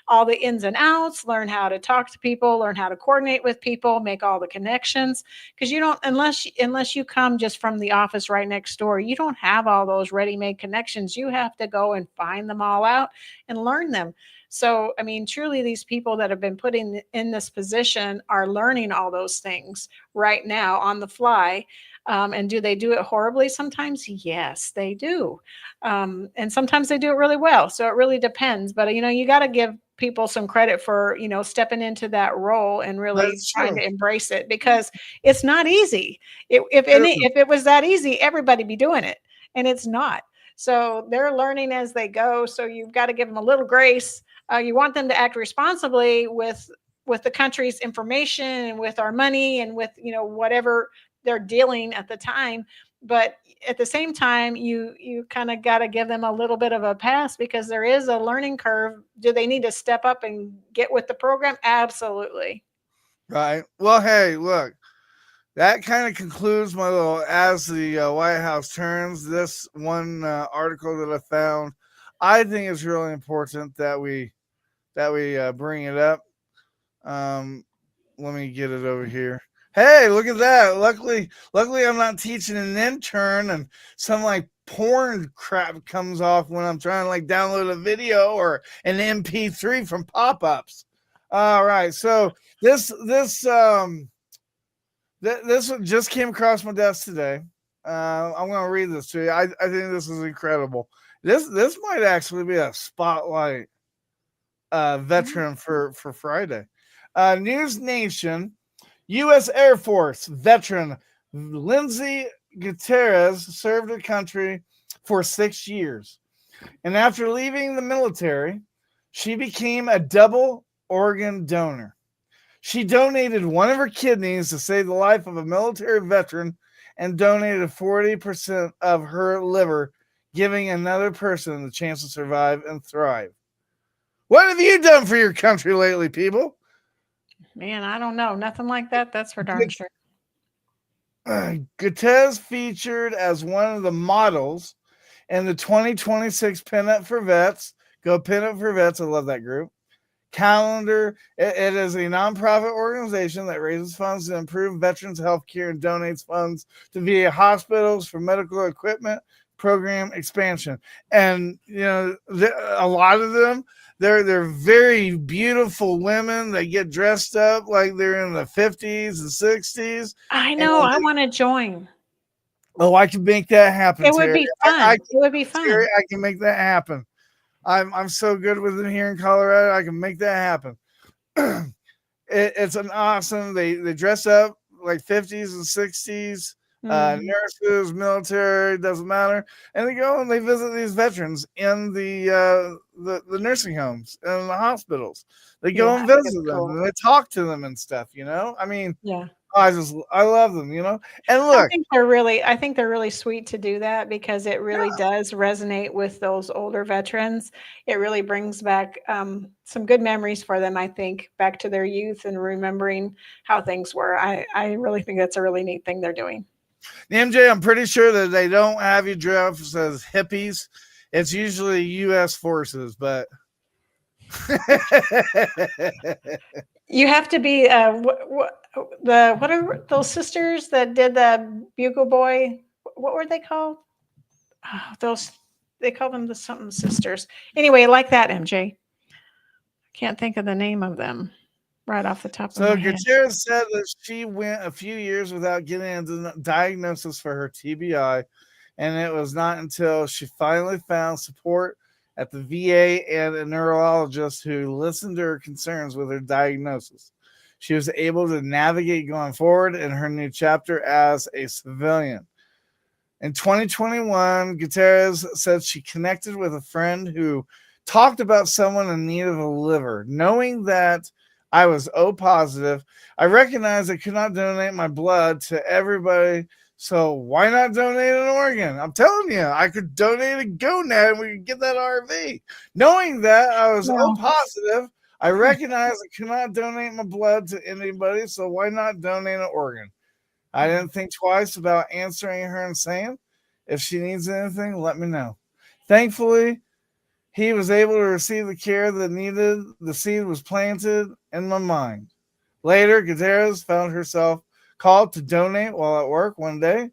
all the ins and outs, learn how to talk to people, learn how to coordinate with people, make all the connections. Because you don't, unless you come just from the office right next door, you don't have all those ready-made connections. You have to go and find them all out and learn them. So, I mean, truly, these people that have been put in this position are learning all those things right now on the fly. And do they do it horribly sometimes? Yes, they do. And sometimes they do it really well. So it really depends. But, you got to give people some credit for, stepping into that role and really trying to embrace it because it's not easy. If it was that easy, everybody be doing it. And it's not. So they're learning as they go. So you've got to give them a little grace. You want them to act responsibly with the country's information and with our money and with, whatever they're dealing at the time. But at the same time, you kind of got to give them a little bit of a pass because there is a learning curve. Do they need to step up and get with the program? Absolutely. Right. Well, hey, look, that kind of concludes my little As the White House Turns. This one article that I found, I think it's really important that we bring it up. Let me get it over here. Hey, look at that. Luckily I'm not teaching an intern and some like porn crap comes off when I'm trying to like download a video or an MP3 from pop-ups. All right. So this one just came across my desk today. I'm going to read this to you. I think this is incredible. This might actually be a spotlight veteran for Friday. News Nation, U.S. Air Force veteran Lindsay Gutierrez served her country for 6 years. And after leaving the military, she became a double organ donor. She donated one of her kidneys to save the life of a military veteran and donated 40% of her liver, giving another person the chance to survive and thrive. What have you done for your country lately, people? Man, I don't know. Nothing like that. That's for darn sure. Gutierrez featured as one of the models in the 2026 Pinup for Vets. Go Pinup for Vets. I love that group. Calendar. It is a nonprofit organization that raises funds to improve veterans' health care and donates funds to VA hospitals for medical equipment program expansion. And, you know, a lot of them, they're very beautiful women. They get dressed up like they're in the 50s and 60s. I know. I want to join. Oh, I can make that happen. It would be fun. It would be fun. Terri, I can make that happen. I'm so good with them here in Colorado. I can make that happen. It's an awesome. They dress up like 50s and 60s. Nurses, military, doesn't matter, and they go and they visit these veterans in the nursing homes and the hospitals. They go and visit them and they talk to them and stuff. You know, I mean, yeah. I love them, you know. And look, I think they're really sweet to do that because it really does resonate with those older veterans. It really brings back some good memories for them, I think, back to their youth and remembering how things were. I really think that's a really neat thing they're doing. MJ, I'm pretty sure that they don't have you dressed as hippies. It's usually U.S. forces, but you have to be what are those sisters that did the Bugle Boy? What were they called? Oh, they call them the something sisters. Anyway, like that, MJ. Can't think of the name of them right off the top of my head. So Gutierrez said that she went a few years without getting a diagnosis for her TBI, and it was not until she finally found support at the VA and a neurologist who listened to her concerns with her diagnosis. She was able to navigate going forward in her new chapter as a civilian. In 2021, Gutierrez said she connected with a friend who talked about someone in need of a liver. Knowing that I was O positive, I recognized I could not donate my blood to everybody. So why not donate an organ? I'm telling you, I could donate a gonad and we could get that RV. Knowing that I was O positive, I recognized I could not donate my blood to anybody. So why not donate an organ? I didn't think twice about answering her and saying, if she needs anything, let me know. Thankfully, he was able to receive the care that needed. The seed was planted in my mind. Later, Gutierrez found herself called to donate while at work one day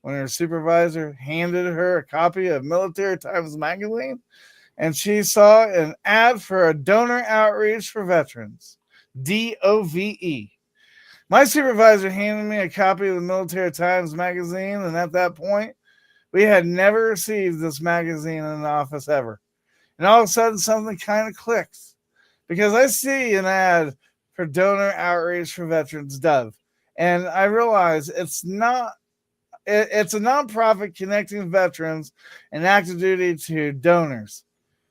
when her supervisor handed her a copy of Military Times magazine, and she saw an ad for a donor outreach for veterans, DOVE. My supervisor handed me a copy of the Military Times magazine, and at that point, we had never received this magazine in the office ever. And all of a sudden, something kind of clicks because I see an ad for donor outreach for veterans, DOVE. And I realize it's a nonprofit connecting veterans and active duty to donors.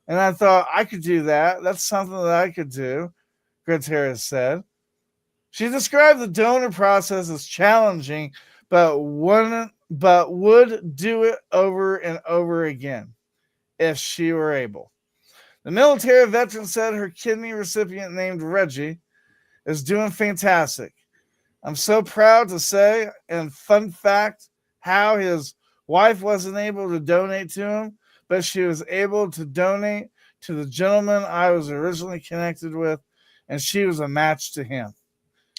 And I thought I could do that. That's something that I could do, Gutierrez said. She described the donor process as challenging, but would do it over and over again if she were able. The military veteran said her kidney recipient named Reggie is doing fantastic. I'm so proud to say, and fun fact, how his wife wasn't able to donate to him, but she was able to donate to the gentleman I was originally connected with, and she was a match to him.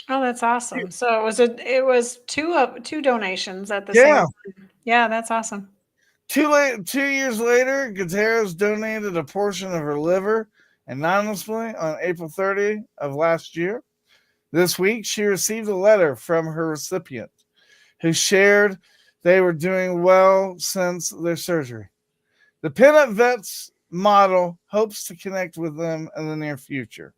Oh, that's awesome. So it was two donations at the Yeah. same time. Yeah, that's awesome. 2 years later, Gutierrez donated a portion of her liver anonymously on April 30 of last year. This week, she received a letter from her recipient who shared they were doing well since their surgery. The Pinup Vets model hopes to connect with them in the near future.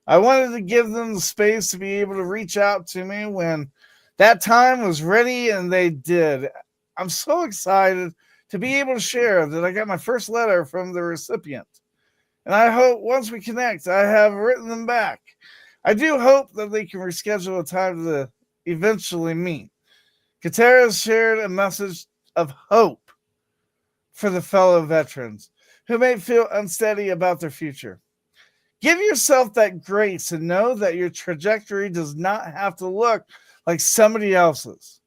I wanted to give them the space to be able to reach out to me when that time was ready, and they did. I'm so excited to be able to share that I got my first letter from the recipient. And I hope once we connect, I have written them back. I do hope that they can reschedule a time to eventually meet. Gutierrez shared a message of hope for the fellow veterans who may feel unsteady about their future. Give yourself that grace and know that your trajectory does not have to look like somebody else's.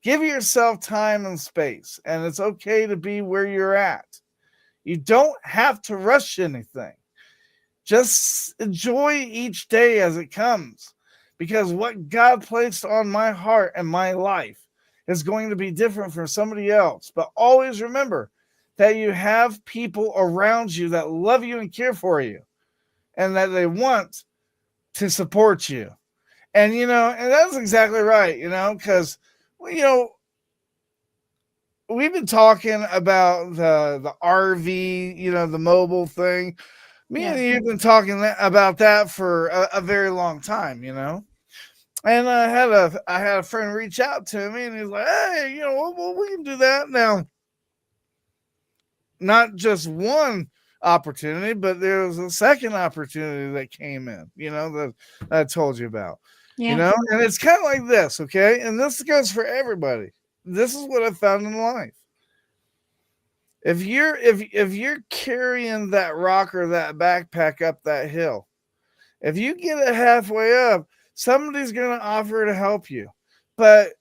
Give yourself time and space, and it's okay to be where you're at. You don't have to rush anything. Just enjoy each day as it comes, because what God placed on my heart and my life is going to be different from somebody else. But always remember that you have people around you that love you and care for you, and that they want to support you. And, and that's exactly right, because, we've been talking about the RV, the mobile thing. Me and you've been talking about that for a very long time, And I had a friend reach out to me, and he's like, "Hey, well, we can do that now." Not just one opportunity, but there was a second opportunity that came in, that I told you about. Yeah. And it's kind of like this, okay? And this goes for everybody. This is what I found in life. If you're carrying that rock or that backpack up that hill, if you get it halfway up, somebody's going to offer to help you. But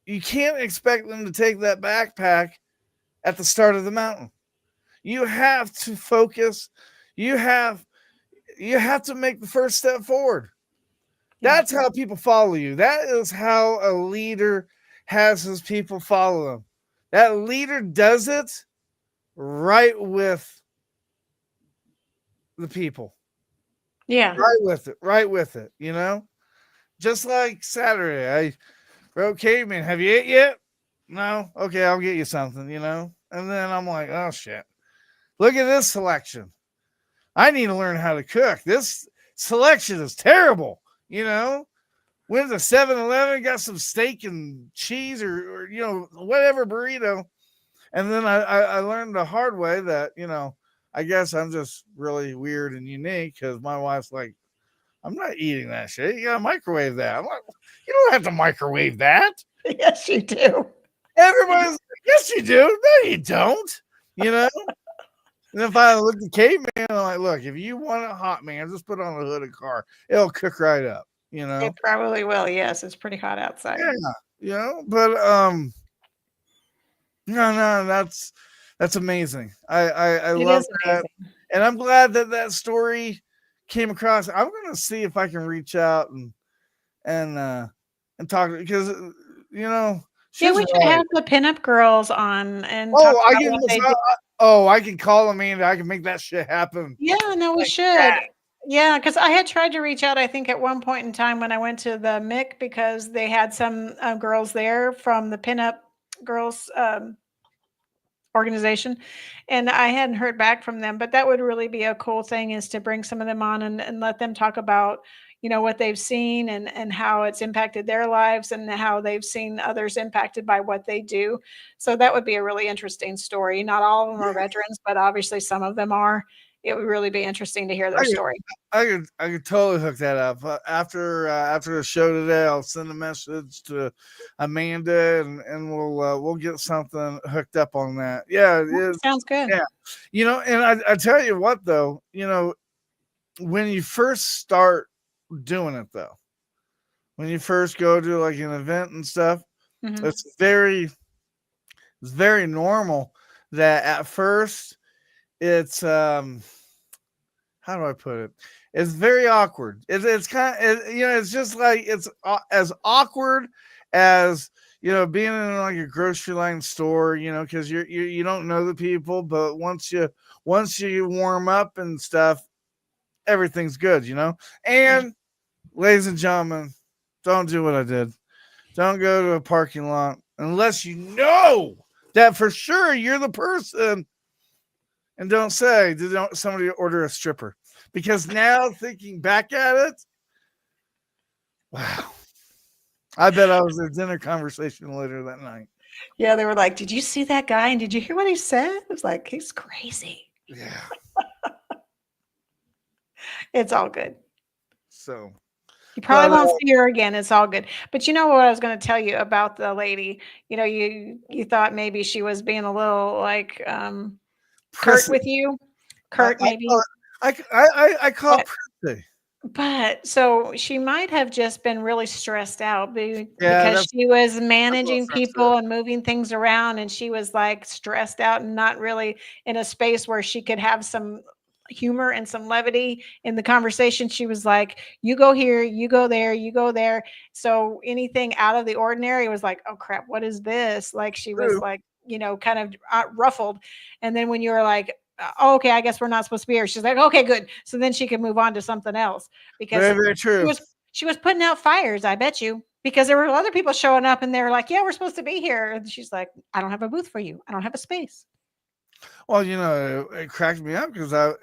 you can't expect them to take that backpack at the start of the mountain. You have to focus. You have to make the first step forward. That's how people follow you. That is how a leader has his people follow him. That leader does it right with the people. Yeah. Right with it, Just like Saturday, I wrote Caveman, have you ate yet? No? Okay, I'll get you something, And then I'm like, oh shit. Look at this selection. I need to learn how to cook. This selection is terrible, Went to 7-Eleven, got some steak and cheese or whatever burrito. And then I learned the hard way that, I guess I'm just really weird and unique because my wife's like, I'm not eating that shit. You gotta microwave that. I'm like, you don't have to microwave that. Yes, you do. Everybody's like, yes, you do. No, you don't. And if I look at Caveman, I'm like, look, if you want it hot, man, just put it on the hood of the car. It'll cook right up, It probably will. Yes, it's pretty hot outside. Yeah, but no, that's amazing. I love that, and I'm glad that story came across. I'm gonna see if I can reach out and talk, because we should have the pinup girls on and I can call them and I can make that shit happen. Yeah, no, we should. Yeah, because I had tried to reach out, I think, at one point in time when I went to the MIC, because they had some girls there from the pinup girls organization, and I hadn't heard back from them. But that would really be a cool thing, is to bring some of them on and let them talk about what they've seen and how it's impacted their lives and how they've seen others impacted by what they do. So that would be a really interesting story. Not all of them are veterans, but obviously some of them are. It would really be interesting to hear their story. I could totally hook that up. After the show today, I'll send a message to Amanda and we'll get something hooked up on that. Yeah, sounds good. Yeah, and I tell you what though, when you first start doing it though, when you first go to like an event and stuff. Mhm. It's very normal that at first it's how do I put it? It's very awkward. It's kind of it's just like it's as awkward as being in like a grocery line store, because you don't know the people, but once you warm up and stuff, everything's good, And ladies and gentlemen, don't do what I did. Don't go to a parking lot unless you know that for sure you're the person. And don't say, did somebody order a stripper? Because now thinking back at it, wow. I bet I was in a dinner conversation later that night. Yeah, they were like, "Did you see that guy? And did you hear what he said?" It was like, he's crazy. Yeah. It's all good. So you probably won't see her again. It's all good. But you know what I was going to tell you about the lady? You thought maybe she was being a little like curt with you. Curt, maybe. I call it prissy. But so she might have just been really stressed out because that's- she was managing people and moving things around, and she was like stressed out and not really in a space where she could have some humor and some levity in the conversation. She was like, you go here, you go there, you go there. So anything out of the ordinary was like, oh crap, what is this? Like she was like, kind of ruffled. And then when you were like, oh, okay, I guess we're not supposed to be here. She's like, okay, good. So then she could move on to something else because very, very true. She was putting out fires, I bet you, because there were other people showing up and they were like, yeah, we're supposed to be here. And she's like, I don't have a booth for you. I don't have a space. Well, it cracked me up because so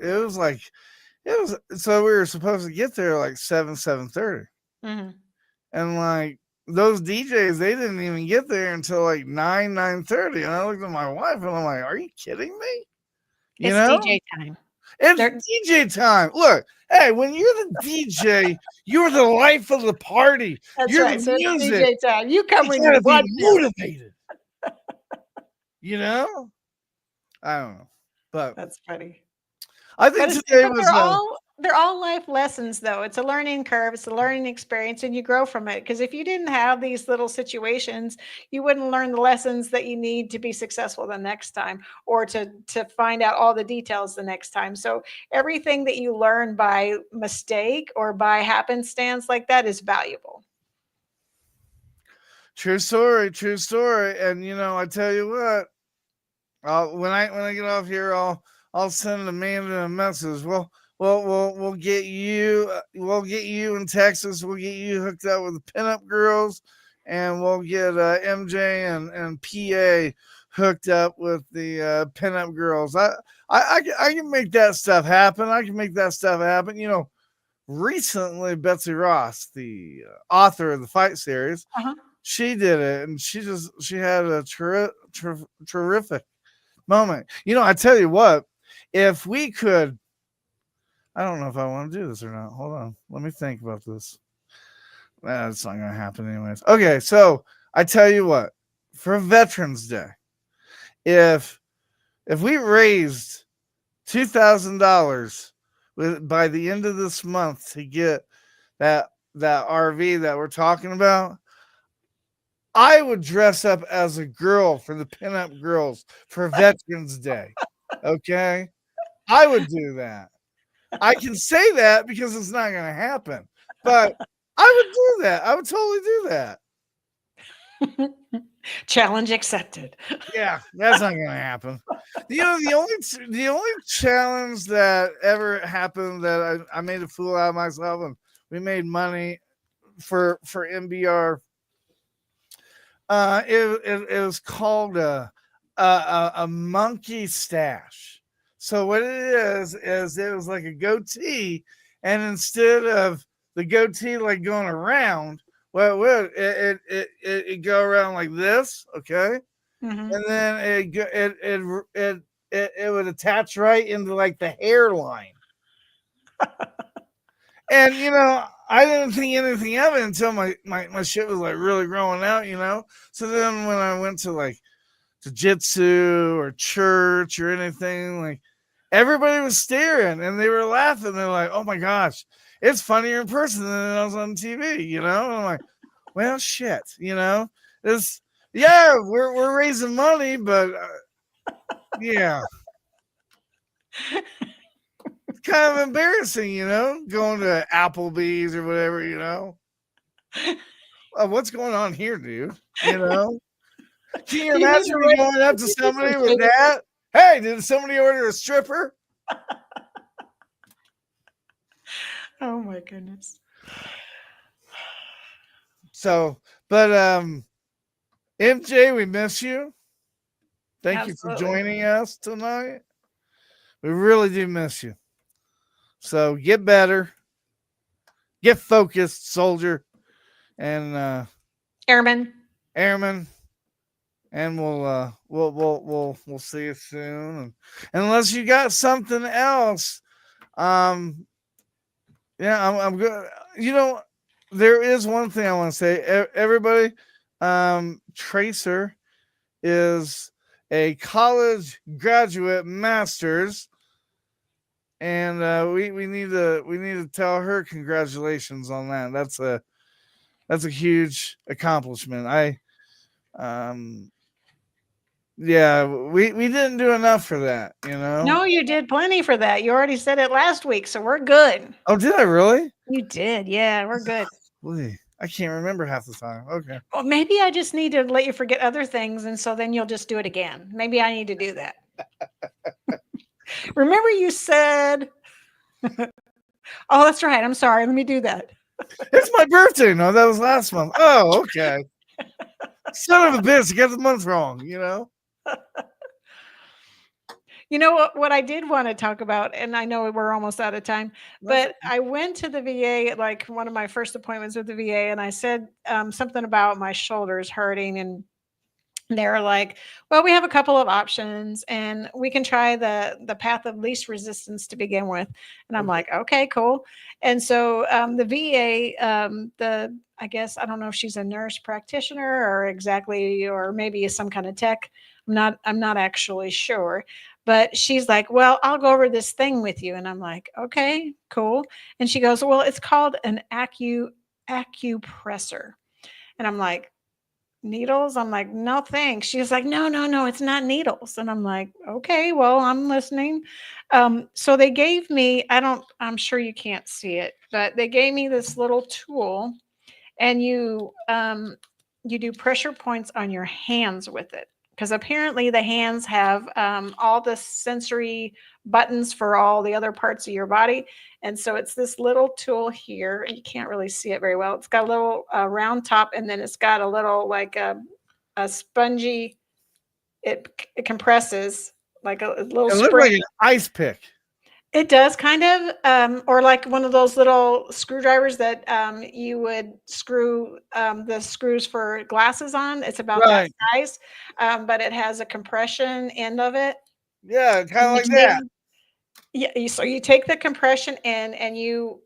we were supposed to get there like 7:30. Mm-hmm. And like those DJs, they didn't even get there until like 9:30. And I looked at my wife and I'm like, are you kidding me? It's DJ time. It's DJ time. Look, hey, when you're the DJ, you're the life of the party. That's you're right. The so music. It's DJ time. You come when you want to be motivated. I don't know, but that's funny. I think today was they're all life lessons, though. It's a learning curve. It's a learning experience, and you grow from it. Because if you didn't have these little situations, you wouldn't learn the lessons that you need to be successful the next time, or to find out all the details the next time. So everything that you learn by mistake or by happenstance like that is valuable. True story. And I tell you what, when I get off here, I'll send Amanda a message. We'll get you. We'll get you in Texas. We'll get you hooked up with the pinup girls, and we'll get MJ and PA hooked up with the pinup girls. I can make that stuff happen. Recently Betsy Ross, the author of the Fight series, she did it, and she had a terrific moment. I tell you what, if we could. I don't know if I want to do this or not. Hold on. Let me think about this. It's not going to happen anyways. Okay, so I tell you what. For Veterans Day, if we raised $2,000 by the end of this month to get that RV that we're talking about, I would dress up as a girl for the pinup girls for Veterans Day. Okay? I would do that. I can say that because it's not going to happen, but I would do that. I would totally do that. Challenge accepted. Yeah, that's not going to happen. The only challenge that ever happened that I made a fool out of myself and we made money for MBR. It was called a monkey stash. So what it is it was like a goatee, and instead of the goatee like going around, it go around like this, okay, and then it would attach right into like the hairline, and I didn't think anything of it until my shit was like really growing out, So then when I went to like jiu-jitsu or church or anything, like everybody was staring and they were laughing. They're like, "Oh my gosh, it's funnier in person than it was on TV," you know? And I'm like, well, shit, you know? It's we're raising money, but yeah. It's kind of embarrassing, you know, going to Applebee's or whatever, you know. What's going on here, dude? You know? Can you imagine me going up to somebody with that? Hey, did somebody order a stripper? Oh my goodness. So, but MJ, we miss you. Thank you for joining us tonight. We really do miss you. So get better, get focused, soldier, and Airman. And we'll see you soon. And unless you got something else, yeah, I'm good. You know, there is one thing I want to say. Everybody, Tracer is a college graduate master's, and we need to tell her congratulations on that. That's a huge accomplishment. Yeah, we didn't do enough for that, you know. No, you did plenty for that. You already said it last week, so we're good. Oh, did I really? You did, yeah, we're good. I can't remember half the time. Okay. Well, maybe I just need to let you forget other things, and so then you'll just do it again. Maybe I need to do that. Remember you said, oh, that's right. I'm sorry. Let me do that. It's my birthday. No, that was last month. Oh, okay. Son of a bitch, you got the month wrong, you know? You know what I did want to talk about, and I know we're almost out of time, but I went to the VA, like one of my first appointments with the VA, and I said something about my shoulders hurting, and they're like, well, we have a couple of options and we can try the path of least resistance to begin with. And I'm like, okay, cool. And so the VA, I guess, I don't know if she's a nurse practitioner or exactly, or maybe some kind of tech. I'm not actually sure, but she's like, well, I'll go over this thing with you. And I'm like, okay, cool. And she goes, well, it's called an acupressor. And I'm like, needles? I'm like, no, thanks. She's like, no, it's not needles. And I'm like, okay, well, I'm listening. So they gave me, I'm sure you can't see it, but they gave me this little tool, and you do pressure points on your hands with it. Because apparently the hands have all the sensory buttons for all the other parts of your body. And so it's this little tool here. You can't really see it very well. It's got a little round top, and then it's got a little like a spongy, it compresses like a little It looks spring. like an ice pick. It does kind of, or like one of those little screwdrivers that you would screw the screws for glasses on. It's about that size, but it has a compression end of it. Yeah, kind of like that. Yeah, so you take the compression end and you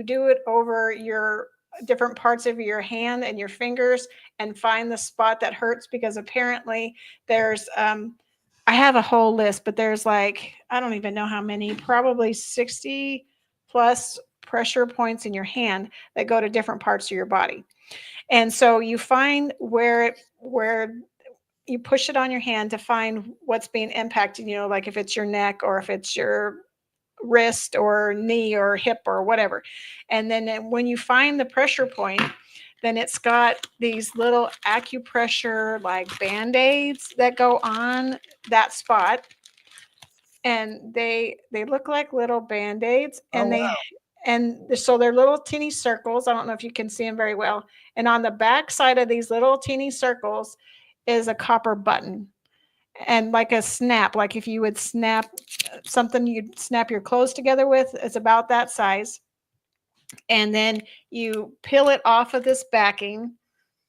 do it over your different parts of your hand and your fingers and find the spot that hurts, because apparently there's I have a whole list, but there's like, I don't even know how many, probably 60 plus pressure points in your hand that go to different parts of your body. And so you find where you push it on your hand to find what's being impacted, you know, like if it's your neck or if it's your wrist or knee or hip or whatever. And then when you find the pressure point, then it's got these little acupressure like band-aids that go on that spot. And they look like little band-aids, and so they're little teeny circles. I don't know if you can see them very well. And on the back side of these little teeny circles is a copper button. And like a snap, like if you would snap something, you'd snap your clothes together with, it's about that size. And then you peel it off of this backing,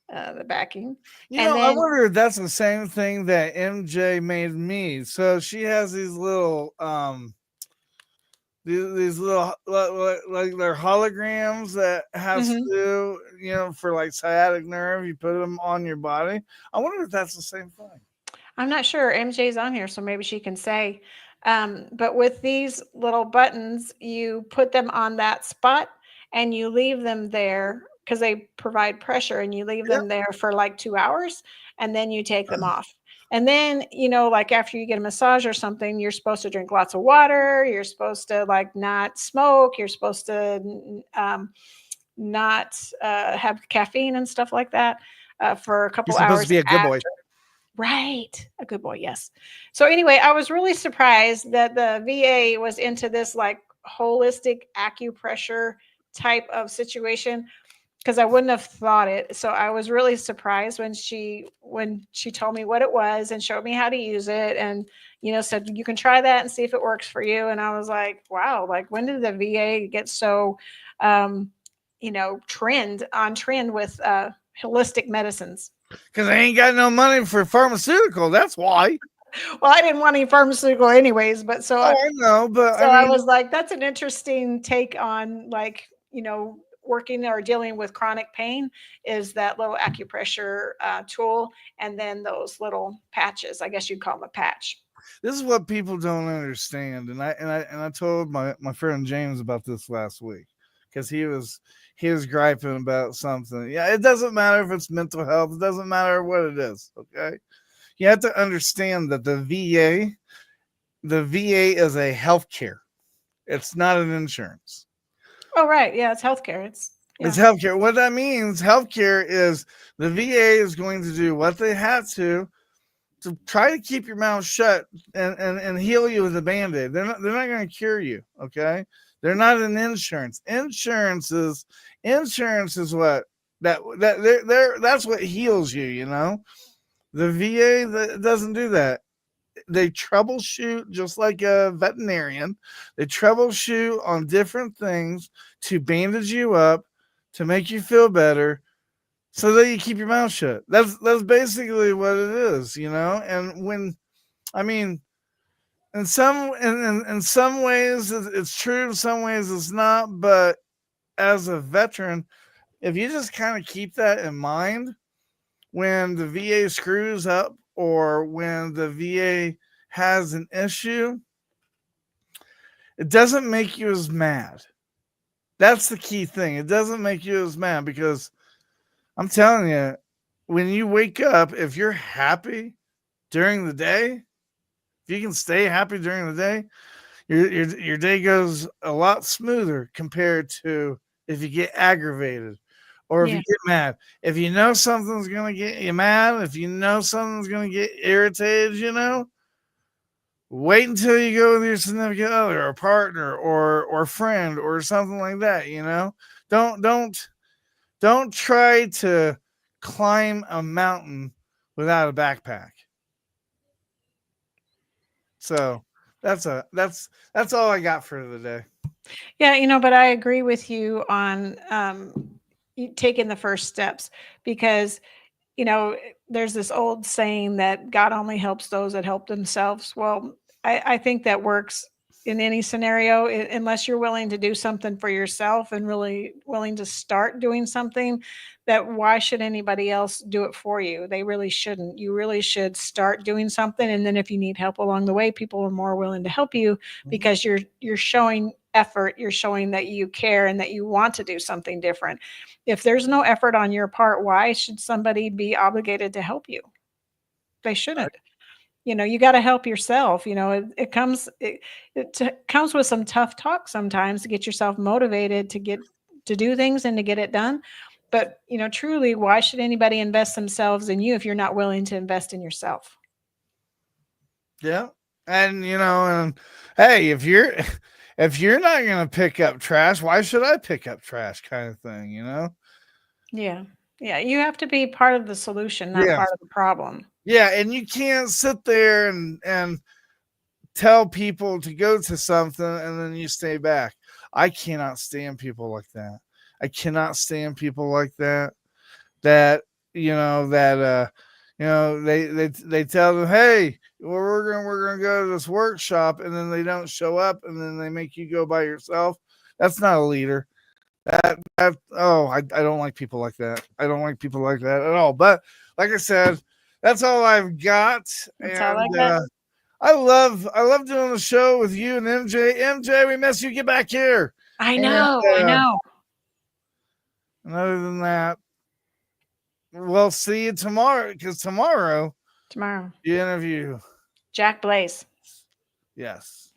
the backing. You know, I wonder if that's the same thing that MJ made me. So she has these little these little like they're holograms that has to do, you know, for like sciatic nerve. You put them on your body. I wonder if that's the same thing. I'm not sure. MJ's on here, so maybe she can say. But with these little buttons, you put them on that spot and you leave them there because they provide pressure, and you leave them there for like 2 hours, and then you take them off. And then, like after you get a massage or something, you're supposed to drink lots of water. You're supposed to like not smoke. You're supposed to not have caffeine and stuff like that for a You're couple supposed to hours be a good boy. after. Right. A good boy. Yes. So anyway, I was really surprised that the VA was into this like holistic acupressure type of situation, because I wouldn't have thought it. So I was really surprised when she told me what it was and showed me how to use it, and said you can try that and see if it works for you. And I was like, wow, like when did the VA get so trend with holistic medicines? Because I ain't got no money for pharmaceutical. That's why. Well, I didn't want any pharmaceutical anyways, but I know, but I was like, that's an interesting take on like, working or dealing with chronic pain, is that little acupressure tool, and then those little patches. I guess you'd call them a patch. This is what people don't understand, and I told my friend James about this last week, because he was griping about something. Yeah, it doesn't matter if it's mental health. It doesn't matter what it is. Okay, you have to understand that the VA is a healthcare. It's not an insurance. Oh, right. Yeah, it's healthcare. It's healthcare. What that means, healthcare is the VA is going to do what they have to try to keep your mouth shut and heal you with a Band-Aid. They're not going to cure you. Okay. They're not an insurance. Insurance is what that's what heals you. The VA doesn't do that. They troubleshoot just like a veterinarian. They troubleshoot on different things to bandage you up, to make you feel better, so that you keep your mouth shut. That's basically what it is, And when, I mean, in some ways it's true, in some ways it's not. But as a veteran, if you just kind of keep that in mind, when the VA screws up or when the VA has an issue, it doesn't make you as mad. That's the key thing. It doesn't make you as mad, because I'm telling you, when you wake up, if you're happy during the day, if you can stay happy during the day, your day goes a lot smoother compared to if you get aggravated or if you get mad. If you know something's going to get you mad, if you know something's going to get irritated, wait until you go with your significant other or partner or friend or something like that. Don't try to climb a mountain without a backpack. So that's all I got for today. Yeah, but I agree with you on taking the first steps, because there's this old saying that God only helps those that help themselves. Well, I think that works in any scenario, unless you're willing to do something for yourself and really willing to start doing something. That why should anybody else do it for you? They really shouldn't. You really should start doing something, and then if you need help along the way, people are more willing to help you, because you're showing effort, you're showing that you care and that you want to do something different. If there's no effort on your part, why should somebody be obligated to help you? They shouldn't. You got to help yourself. It comes with some tough talk sometimes to get yourself motivated to do things and to get it done. But truly, why should anybody invest themselves in you if you're not willing to invest in yourself? Yeah. And and hey, if you're not going to pick up trash, why should I pick up trash, kind of thing, Yeah. Yeah, you have to be part of the solution, not part of the problem. Yeah, and you can't sit there and tell people to go to something and then you stay back. I cannot stand people like that. I cannot stand people like that. They tell them, hey, we're gonna go to this workshop, and then they don't show up, and then they make you go by yourself. That's not a leader. I don't like people like that. I don't like people like that at all. But like I said, that's all I've got. That's all I got. I love doing the show with you and MJ. MJ, we miss you. Get back here. I know. I know. And other than that, we'll see you tomorrow, because tomorrow you interview Jack Blaze. Yes,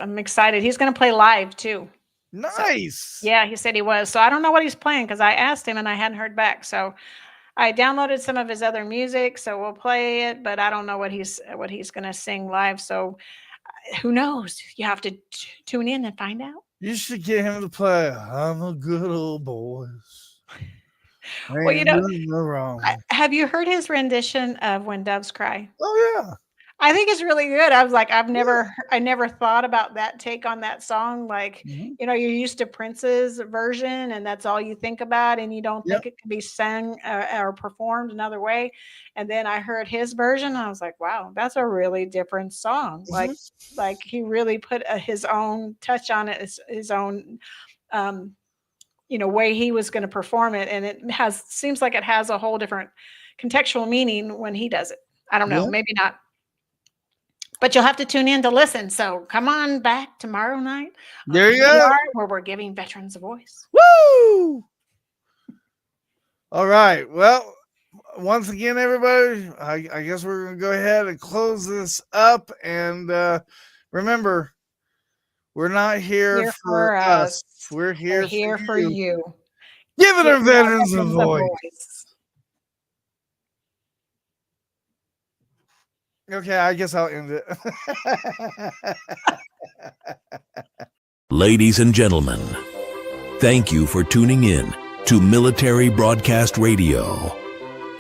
I'm excited. He's going to play live too. Nice. So, yeah, he said he was. So I don't know what he's playing because I asked him and I hadn't heard back. So I downloaded some of his other music, so we'll play it, but I don't know what he's going to sing live. So who knows? You have to tune in and find out. You should get him to play "I'm a Good Old Boy." Well, you know, no wrong. Have you heard his rendition of "When Doves Cry"? Oh yeah, I think it's really good. I was like, I never thought about that take on that song. Like, you know, you're used to Prince's version, and that's all you think about, and you don't think it could be sung or performed another way. And then I heard his version, and I was like, wow, that's a really different song. Like he really put his own touch on it, his own, you know, way he was going to perform it, and it seems like it has a whole different contextual meaning when he does it. I don't know, maybe not. But you'll have to tune in to listen. So come on back tomorrow night. There you go. Where we're giving veterans a voice. Woo! All right. Well, once again, everybody, I guess we're going to go ahead and close this up. And remember, we're not here for us. We're here for you. Giving our veterans a voice. Okay, I guess I'll end it. Ladies and gentlemen, thank you for tuning in to Military Broadcast Radio.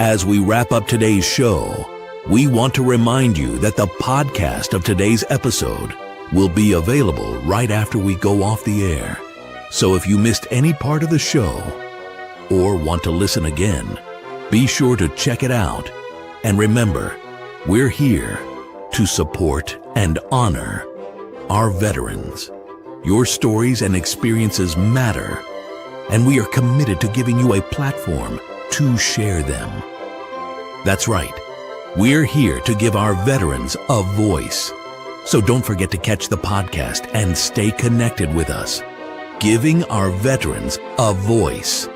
As we wrap up today's show, we want to remind you that the podcast of today's episode will be available right after we go off the air. So if you missed any part of the show or want to listen again, be sure to check it out. And remember, we're here to support and honor our veterans. Your stories and experiences matter, and we are committed to giving you a platform to share them. That's right. We're here to give our veterans a voice. So don't forget to catch the podcast and stay connected with us. Giving our veterans a voice.